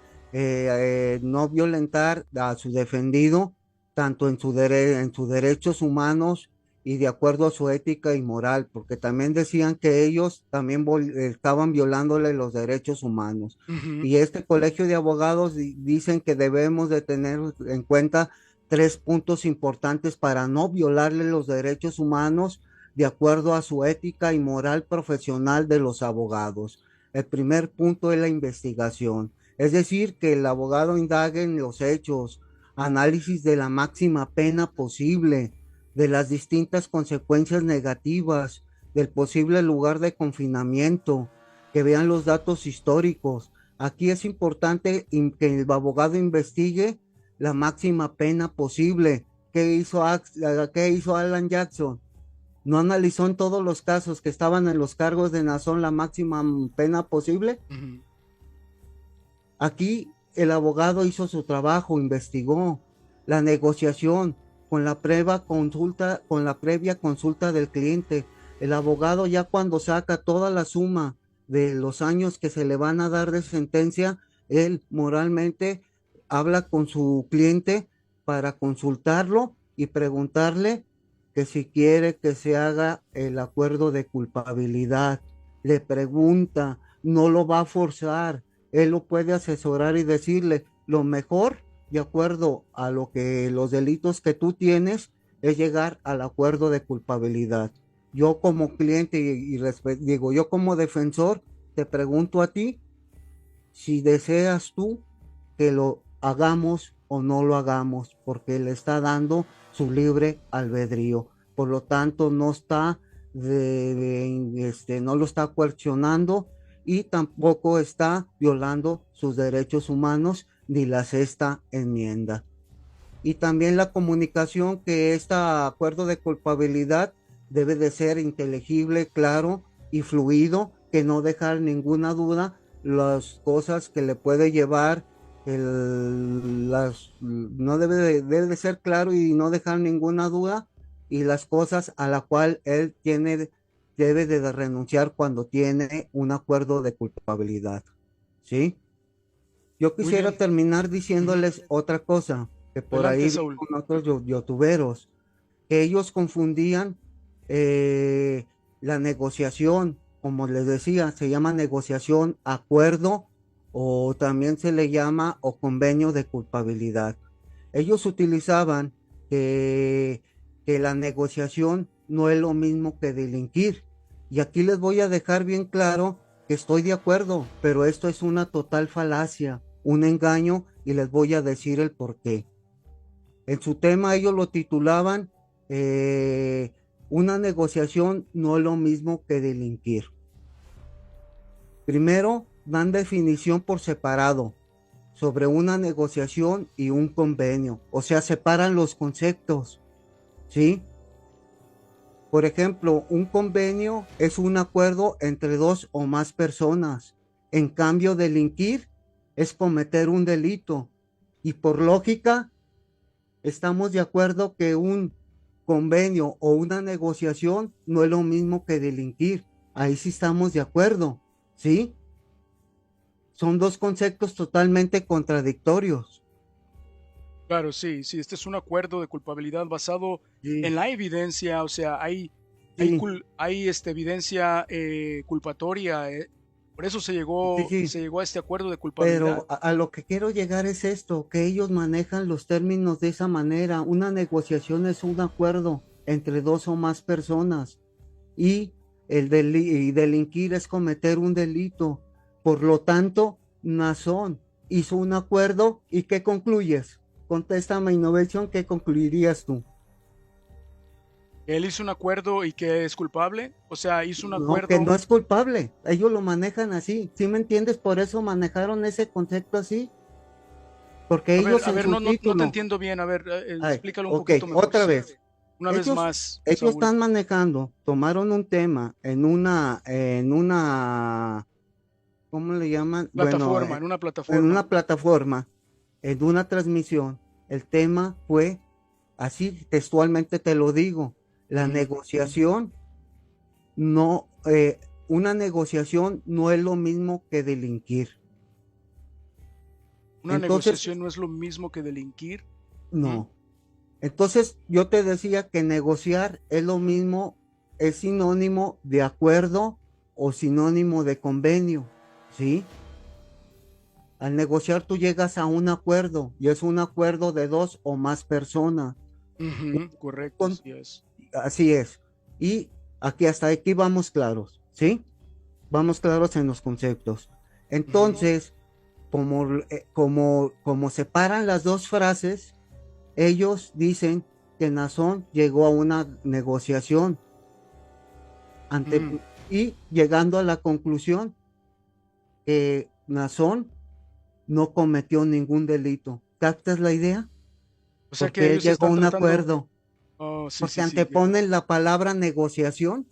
no violentar a su defendido, tanto en sus derechos humanos y de acuerdo a su ética y moral, porque también decían que ellos también estaban violándole los derechos humanos. Ujú. Y este colegio de abogados dicen que debemos de tener en cuenta tres puntos importantes para no violarle los derechos humanos de acuerdo a su ética y moral profesional de los abogados. El primer punto es la investigación, es decir, que el abogado indague en los hechos, análisis de la máxima pena posible, de las distintas consecuencias negativas, del posible lugar de confinamiento, que vean los datos históricos. Aquí es importante que el abogado investigue la máxima pena posible. ¿Qué hizo Alan Jackson? ¿No analizó en todos los casos que estaban en los cargos de Nazón la máxima pena posible? Ujú. Aquí el abogado hizo su trabajo, investigó la negociación con la previa consulta del cliente. El abogado ya cuando saca toda la suma de los años que se le van a dar de sentencia, él moralmente habla con su cliente para consultarlo y preguntarle que si quiere que se haga el acuerdo de culpabilidad. Le pregunta, no lo va a forzar, él lo puede asesorar y decirle lo mejor de acuerdo a lo que los delitos que tú tienes es llegar al acuerdo de culpabilidad. Yo como cliente digo, yo como defensor te pregunto a ti si deseas tú que lo hagamos o no lo hagamos, porque le está dando su libre albedrío. Por lo tanto, no está no lo está coaccionando y tampoco está violando sus derechos humanos ni la sexta enmienda. Y también la comunicación, que este acuerdo de culpabilidad debe de ser inteligible, claro y fluido, que no dejar ninguna duda las cosas que le puede llevar no debe de ser claro y no dejar ninguna duda, y las cosas a la cual él debe de renunciar cuando tiene un acuerdo de culpabilidad. ¿Sí? Yo Muy quisiera bien. terminar Ujú. diciéndoles otra cosa que por Adelante, ahí vi Saúl. con otros youtuberos, que ellos confundían eh, la negociación, como les decía, se llama negociación, acuerdo, o también se le llama o convenio de culpabilidad. Ellos utilizaban que, que la negociación no es lo mismo que delinquir. Y aquí les voy a dejar bien claro que estoy de acuerdo, pero esto es una total falacia, un engaño, y les voy a decir el por qué. En su tema ellos lo titulaban eh, una negociación no es lo mismo que delinquir. Primero, dan definición por separado sobre una negociación y un convenio, o sea, separan los conceptos, ¿sí? Por ejemplo, un convenio es un acuerdo entre dos o más personas. En cambio, delinquir es cometer un delito. Y por lógica, estamos de acuerdo que un convenio o una negociación no es lo mismo que delinquir. Ahí sí estamos de acuerdo, ¿sí? son dos conceptos totalmente contradictorios. Claro, sí, sí, este es un acuerdo de culpabilidad basado Sí, en la evidencia, o sea, sí, hay evidencia culpatoria, por eso sí, sí. se llegó a este acuerdo de culpabilidad. Pero a lo que quiero llegar es esto, que ellos manejan los términos de esa manera. Una negociación es un acuerdo entre dos o más personas y y delinquir es cometer un delito. Por lo tanto, Nazón hizo un acuerdo y ¿qué concluyes? Contéstame, Innovation, ¿qué concluirías tú? Él hizo un acuerdo y que es culpable, o sea, hizo un No, que acuerdo. no es culpable. Ellos lo manejan así. ¿Sí me entiendes? Por eso manejaron ese concepto así. Porque ellos A en ver, su no te título. entiendo bien, a ver, Ay, explícalo un ok, poquito mejor, otra sí. vez. Una vez Ellos, más, ellos Saúl. están manejando, tomaron un tema ¿cómo le llaman? Bueno, Plataforma, en una en plataforma. una plataforma, en una transmisión. El tema fue, así textualmente te lo digo, la Ujú. negociación no, una negociación no es lo mismo que delinquir. Una Entonces, negociación no es lo mismo que delinquir. Ujú. no. Entonces, yo te decía que negociar es lo mismo, es sinónimo de acuerdo o sinónimo de convenio, ¿sí? Al negociar tú llegas a un acuerdo y es un acuerdo de dos o más personas. Ujú, correcto, Con- así es. Así es. Y aquí hasta aquí vamos claros, ¿sí? Vamos claros en los conceptos. Ujú, Entonces, como separan las dos frases, ellos dicen que Nazón llegó a una negociación ante, ujú. y llegando a la conclusión que Nazón no cometió ningún delito. ¿Captas la idea? O sea que Porque él ellos llegó a están un tratando. acuerdo, Oh, sí, porque sí, sí. anteponen la palabra negociación.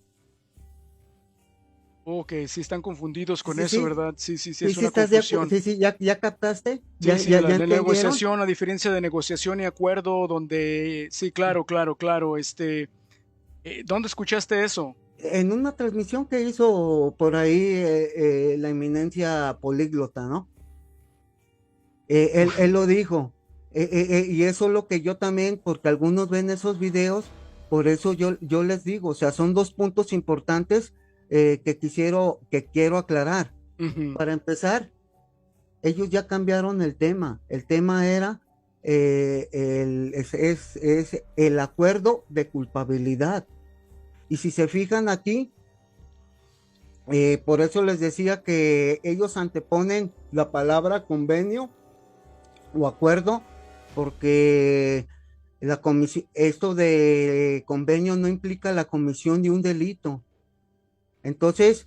Ok, sí están confundidos Sí, con sí, eso, sí, ¿verdad? Sí, sí, sí, sí, es sí, una estás de acuerdo, confusión. sí, sí, ya captaste, Sí, sí, ya la entendieron. negociación, la diferencia de negociación y acuerdo, donde, sí, claro, claro, claro, ¿dónde escuchaste eso? En una transmisión que hizo por ahí la eminencia políglota, ¿no? Él lo dijo. Y eso es lo que yo también, porque algunos ven esos videos, por eso yo les digo, o sea, son dos puntos importantes que quiero aclarar. Ujú, Para empezar, ellos ya cambiaron el tema. El tema era es el acuerdo de culpabilidad. Y si se fijan aquí, por eso les decía que ellos anteponen la palabra convenio o acuerdo, porque esto de convenio no implica la comisión de un delito. Entonces,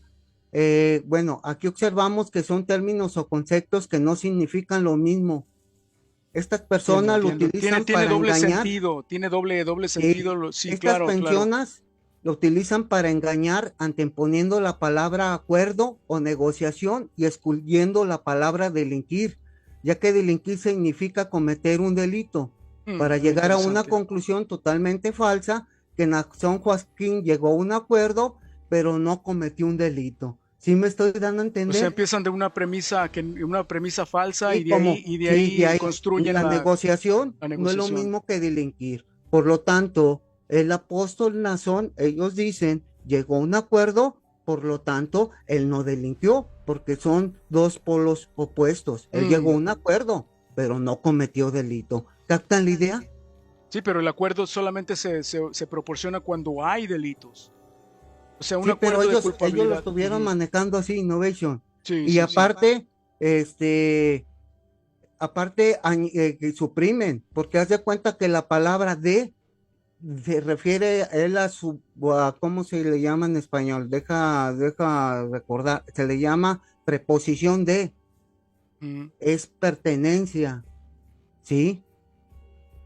bueno, aquí observamos que son términos o conceptos que no significan lo mismo. Estas entiendo, personas lo entiendo. utilizan Tiene para doble engañar. sentido, tiene doble sentido, eh, sí, Estas claro, claro. personas lo utilizan para engañar anteponiendo la palabra acuerdo o negociación y excluyendo la palabra delinquir, ya que delinquir significa cometer un delito, para Muy llegar a una interesante. conclusión totalmente falsa que Naxón Joaquín llegó a un acuerdo, pero no cometió un delito. ¿Sí me estoy dando a O sea, entender? empiezan de una premisa falsa Y como, y de sí, y ahí ahí construyen la negociación la no es lo negociación. mismo que delinquir. Por lo tanto, el apóstol Nazón, ellos dicen, llegó a un acuerdo, por lo tanto, él no delinquió, porque son dos polos opuestos. Él llegó a Mm, un acuerdo, pero no cometió delito. ¿Captan la idea? sí, pero el acuerdo solamente se proporciona cuando hay delitos. O sea, un Sí, pero acuerdo de ellos lo culpabilidad. estuvieron Ujú. manejando así, Innovation. Sí, Y sí, sí. aparte, este, que suprimen, porque haz de cuenta que la palabra de se refiere él ¿cómo se le llama en español? Deja recordar, se le llama preposición de, Ujú. es pertenencia, ¿sí?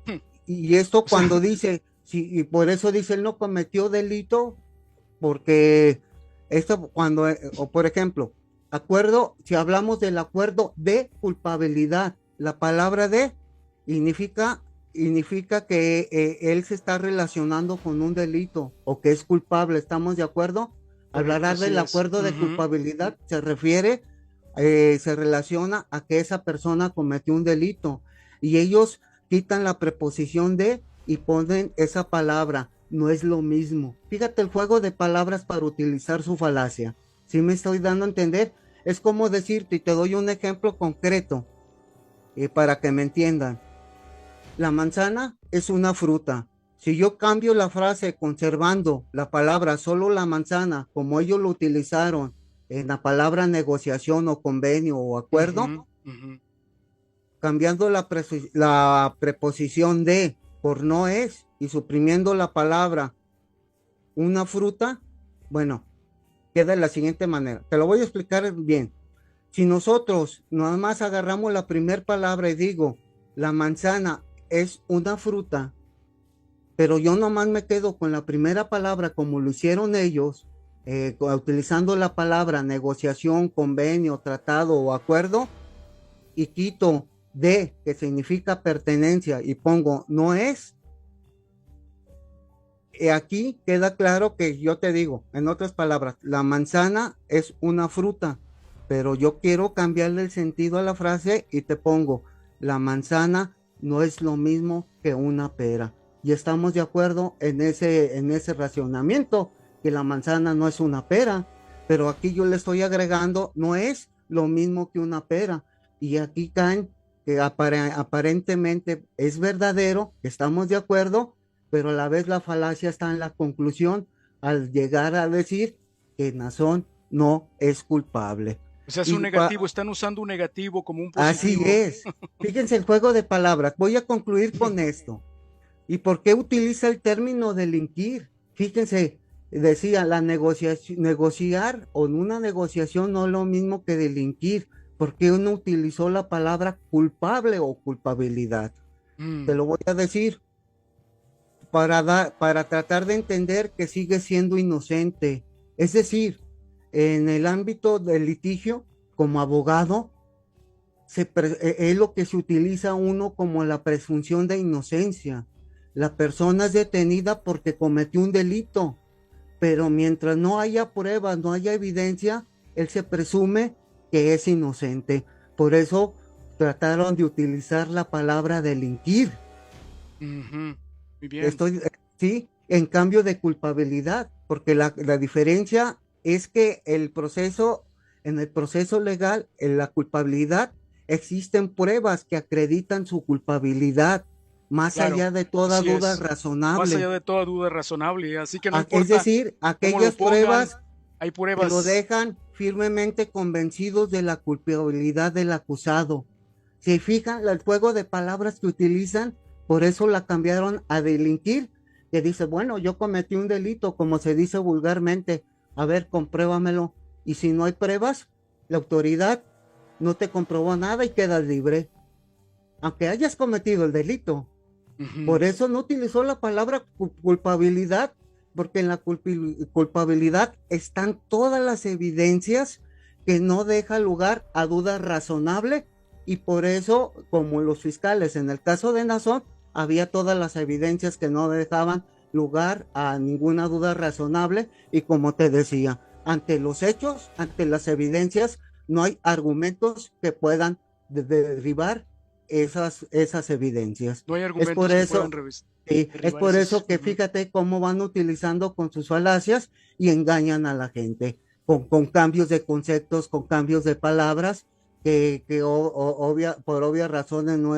Hmm. Y esto O sea, cuando dice, sí, y por eso dice él no cometió delito, porque esto cuando, o por ejemplo, acuerdo, si hablamos del acuerdo de culpabilidad, la palabra de significa, significa que él se está relacionando con un delito o que es culpable, ¿estamos de acuerdo? correcto, Hablar así del es. acuerdo de Ujú. culpabilidad se refiere se relaciona a que esa persona cometió un delito y ellos quitan la preposición de y ponen esa palabra. No es lo mismo. Fíjate el juego de palabras para utilizar su falacia. ¿Sí me estoy dando a entender? Es como decirte, y te doy un ejemplo concreto para que me entiendan. La manzana es una fruta. Si yo cambio la frase conservando la palabra solo la manzana, como ellos lo utilizaron en la palabra negociación o convenio o acuerdo, Ujú, ujú. cambiando la preposición de por no es y suprimiendo la palabra una fruta, bueno, queda de la siguiente manera. Te lo voy a explicar bien. Si nosotros nada más agarramos la primera palabra y digo, la manzana es una fruta, pero yo nomás me quedo con la primera palabra como lo hicieron ellos, utilizando la palabra negociación, convenio, tratado o acuerdo, y quito de, que significa pertenencia, y pongo no es, aquí queda claro que yo te digo, en otras palabras, la manzana es una fruta, pero yo quiero cambiarle el sentido a la frase y te pongo, la manzana no es lo mismo que una pera. Y estamos de acuerdo en ese racionamiento, que la manzana no es una pera, pero aquí yo le estoy agregando, no es lo mismo que una pera. Y aquí caen que aparentemente es verdadero, estamos de acuerdo, pero a la vez la falacia está en la conclusión al llegar a decir que Nazón no es culpable. O sea, es un Y negativo, están usando un negativo como un así positivo. es. Fíjense el juego de palabras. Voy a concluir con esto. ¿Y por qué utiliza el término delinquir? Fíjense, decía, la negociación, negociar o en una negociación no es lo mismo que delinquir. ¿Por qué uno utilizó la palabra culpable o culpabilidad? Te Mm, lo voy a decir para tratar de entender que sigue siendo inocente. Es decir, en el ámbito del litigio, como abogado, es lo que se utiliza uno como la presunción de inocencia. La persona es detenida porque cometió un delito, pero mientras no haya pruebas, no haya evidencia, él se presume que es inocente. Por eso trataron de utilizar la palabra delinquir. ujú. Muy bien. Estoy, sí, en cambio de culpabilidad, porque la diferencia es que en el proceso legal, en la culpabilidad, existen pruebas que acreditan su culpabilidad, más Claro, allá de toda así duda es. Más razonable. allá de toda duda razonable, así que no Es importa decir, cómo lo aquellas pongan, pruebas hay que lo pruebas. dejan firmemente convencidos de la culpabilidad del acusado. Si fijan el juego de palabras que utilizan, por eso la cambiaron a delinquir, que dice, bueno, yo cometí un delito, como se dice vulgarmente, a ver, compruébamelo. Y si no hay pruebas, la autoridad no te comprobó nada y quedas libre, aunque hayas cometido el delito. Ujú. Por eso no utilizó la palabra culpabilidad, porque en la culpabilidad están todas las evidencias que no deja lugar a duda razonable y por eso, como los fiscales en el caso de Nazón, había todas las evidencias que no dejaban lugar a ninguna duda razonable y como te decía, ante los hechos, ante las evidencias, no hay argumentos que puedan derribar esas evidencias. No hay Es por argumentos que puedan eso, sí, es derribar por esos. eso que Ujú. fíjate cómo van utilizando con sus falacias y engañan a la gente con cambios de conceptos, con cambios de palabras que por obvias razones no,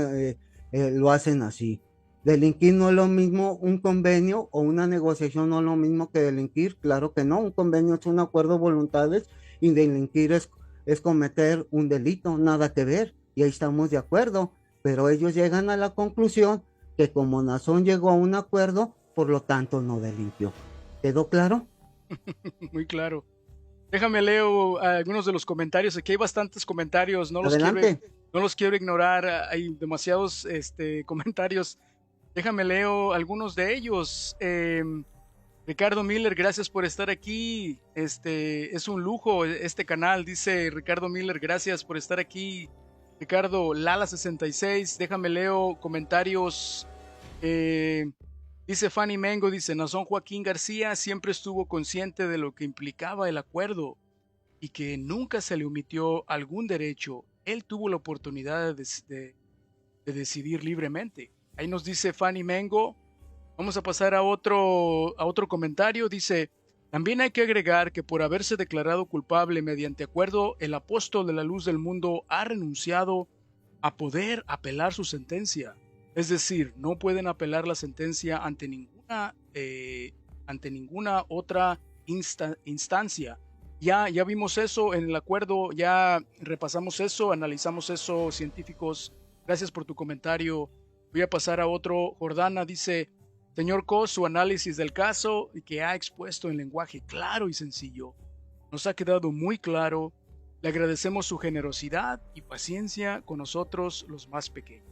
lo hacen así. Delinquir no es lo mismo un convenio o una negociación no es lo mismo que delinquir, claro que no, un convenio es un acuerdo de voluntades y delinquir es cometer un delito, nada que ver, y ahí estamos de acuerdo, pero ellos llegan a la conclusión que como Nazón llegó a un acuerdo, por lo tanto no delinquió. ¿Quedó claro? Muy claro. Déjame leo algunos de los comentarios. Aquí hay bastantes comentarios. Adelante. No los quiero ignorar. Hay demasiados comentarios. Déjame leo algunos de ellos. Ricardo Miller, gracias por estar aquí. Es un lujo este canal, dice Ricardo Miller, gracias por estar aquí. Ricardo Lala66, déjame leo comentarios. Eh, Dice Fanny Mengo, dice Nazón Joaquín García siempre estuvo consciente de lo que implicaba el acuerdo y que nunca se le omitió algún derecho. Él tuvo la oportunidad de decidir libremente. Ahí nos dice Fanny Mengo. Vamos a pasar a otro comentario. Dice, también hay que agregar que por haberse declarado culpable mediante acuerdo, el apóstol de la luz del mundo ha renunciado a poder apelar su sentencia. Es decir, no pueden apelar la sentencia ante ninguna otra instancia. Ya vimos eso en el acuerdo, ya repasamos eso, analizamos eso, científicos. Gracias por tu comentario. Voy a pasar a otro. Jordana dice, señor Cos, su análisis del caso que ha expuesto en lenguaje claro y sencillo nos ha quedado muy claro. Le agradecemos su generosidad y paciencia con nosotros, los más pequeños.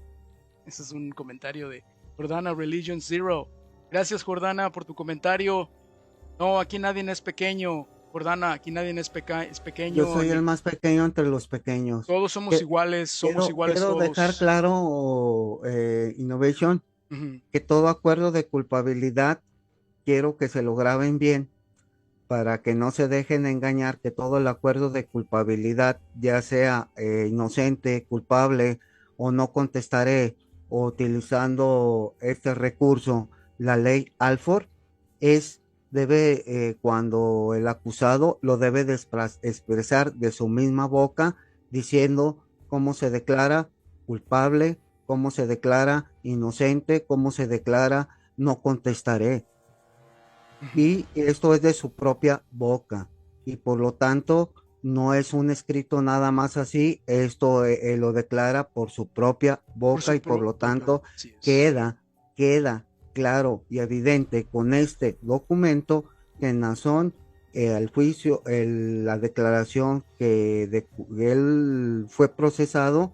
Ese es un comentario de Jordana Religion Zero. Gracias, Jordana, por tu comentario. No, aquí nadie es pequeño, Jordana, aquí nadie es pequeño. Yo soy el más pequeño entre los pequeños. Todos somos iguales, somos iguales quiero todos. dejar claro, Innovation, que todo acuerdo de culpabilidad, quiero que se lo graben bien, para que no se dejen engañar, que todo el acuerdo de culpabilidad, ya sea inocente, culpable o no contestaré, o utilizando este recurso, la ley Alford, cuando el acusado lo debe de expresar de su misma boca, diciendo cómo se declara culpable, cómo se declara inocente, cómo se declara no contestaré. Y esto es de su propia boca, y por lo tanto no es un escrito nada más así, esto lo declara por su propia boca, y por lo tanto queda claro y evidente con este documento que Naasón, al juicio, la declaración que él fue procesado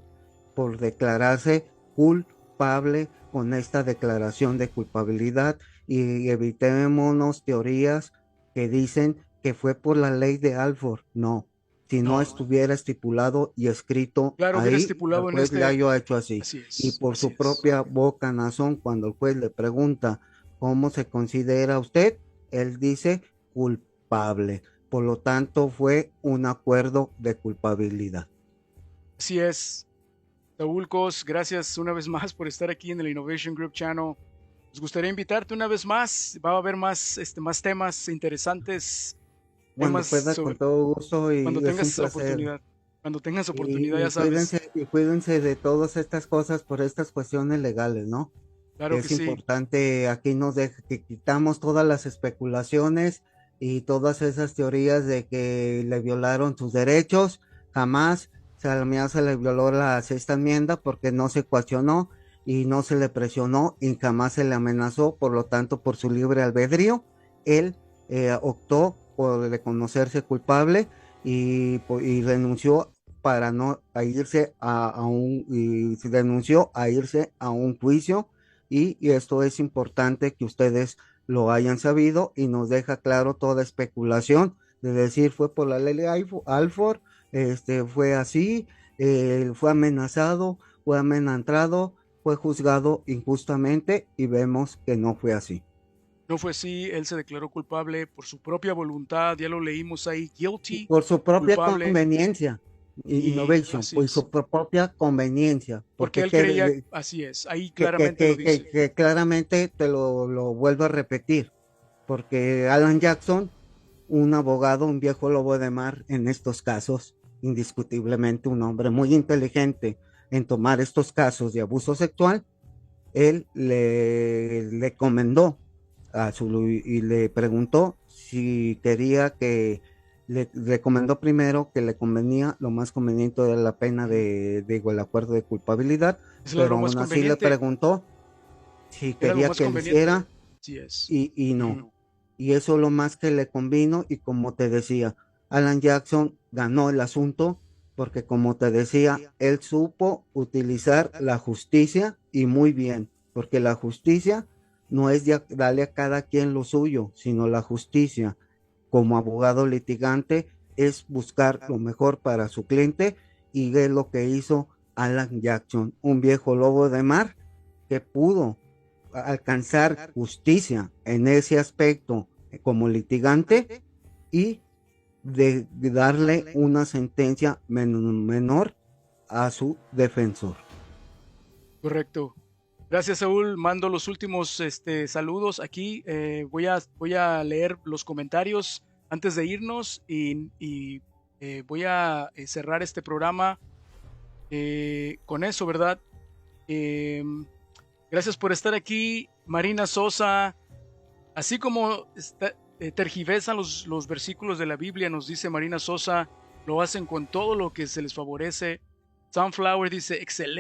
por declararse culpable con esta declaración de culpabilidad, y evitémonos teorías que dicen que fue por la ley de Alford. No, si no estuviera estipulado y escrito claro, ahí, estipulado el juez le haya hecho así. Y por su propia boca, Naasón, cuando el juez le pregunta cómo se considera usted, él dice culpable. Por lo tanto, fue un acuerdo de culpabilidad. Así es. Saúl Cos, gracias una vez más por estar aquí en el Innovation Group Channel. Nos gustaría invitarte una vez más. Va a haber más temas interesantes. Cuando pueda, con todo gusto, y cuando es un tengas placer. oportunidad. Cuando tengas oportunidad, ya sabes. sabes. Cuídense de todas estas cosas por estas cuestiones legales, ¿no? Claro que es importante, aquí que quitamos todas las especulaciones y todas esas teorías de que le violaron sus derechos. Jamás se le violó la sexta enmienda, porque no se coaccionó y no se le presionó y jamás se le amenazó. Por lo tanto, por su libre albedrío, él optó por reconocerse culpable y renunció para no a irse y renunció a irse a un juicio. Y esto es importante que ustedes lo hayan sabido, y nos deja claro toda especulación de decir fue por la ley Alford, fue así, fue amenazado, fue amenazado, fue juzgado injustamente, y vemos que no fue así. No fue así, él se declaró culpable por su propia voluntad, ya lo leímos ahí, guilty. Por su propia culpable, conveniencia. Innovation, por su propia conveniencia. Porque él creía, así es, ahí claramente lo dice. Que claramente te lo vuelvo a repetir, porque Alan Jackson, un abogado, un viejo lobo de mar en estos casos, indiscutiblemente un hombre muy inteligente en tomar estos casos de abuso sexual, él le comendó y le preguntó si quería que le recomendó primero que le convenía, lo más conveniente era la pena el acuerdo de culpabilidad, pero aún así le preguntó si quería que lo hiciera, y no. Y eso es lo más que le convino, y como te decía, Alan Jackson ganó el asunto, porque como te decía, él supo utilizar la justicia, y muy bien, porque la justicia no es darle a cada quien lo suyo, sino la justicia, como abogado litigante, es buscar lo mejor para su cliente, y es lo que hizo Alan Jackson, un viejo lobo de mar que pudo alcanzar justicia en ese aspecto como litigante, y de darle una sentencia menor a su defensor. Correcto. Gracias, Saúl. Mando los últimos saludos aquí. Voy a leer los comentarios antes de irnos y voy a cerrar este programa con eso, ¿verdad? Gracias por estar aquí, Marina Sosa. Así como tergiversan los versículos de la Biblia, nos dice Marina Sosa, lo hacen con todo lo que se les favorece. Sunflower dice, excelente.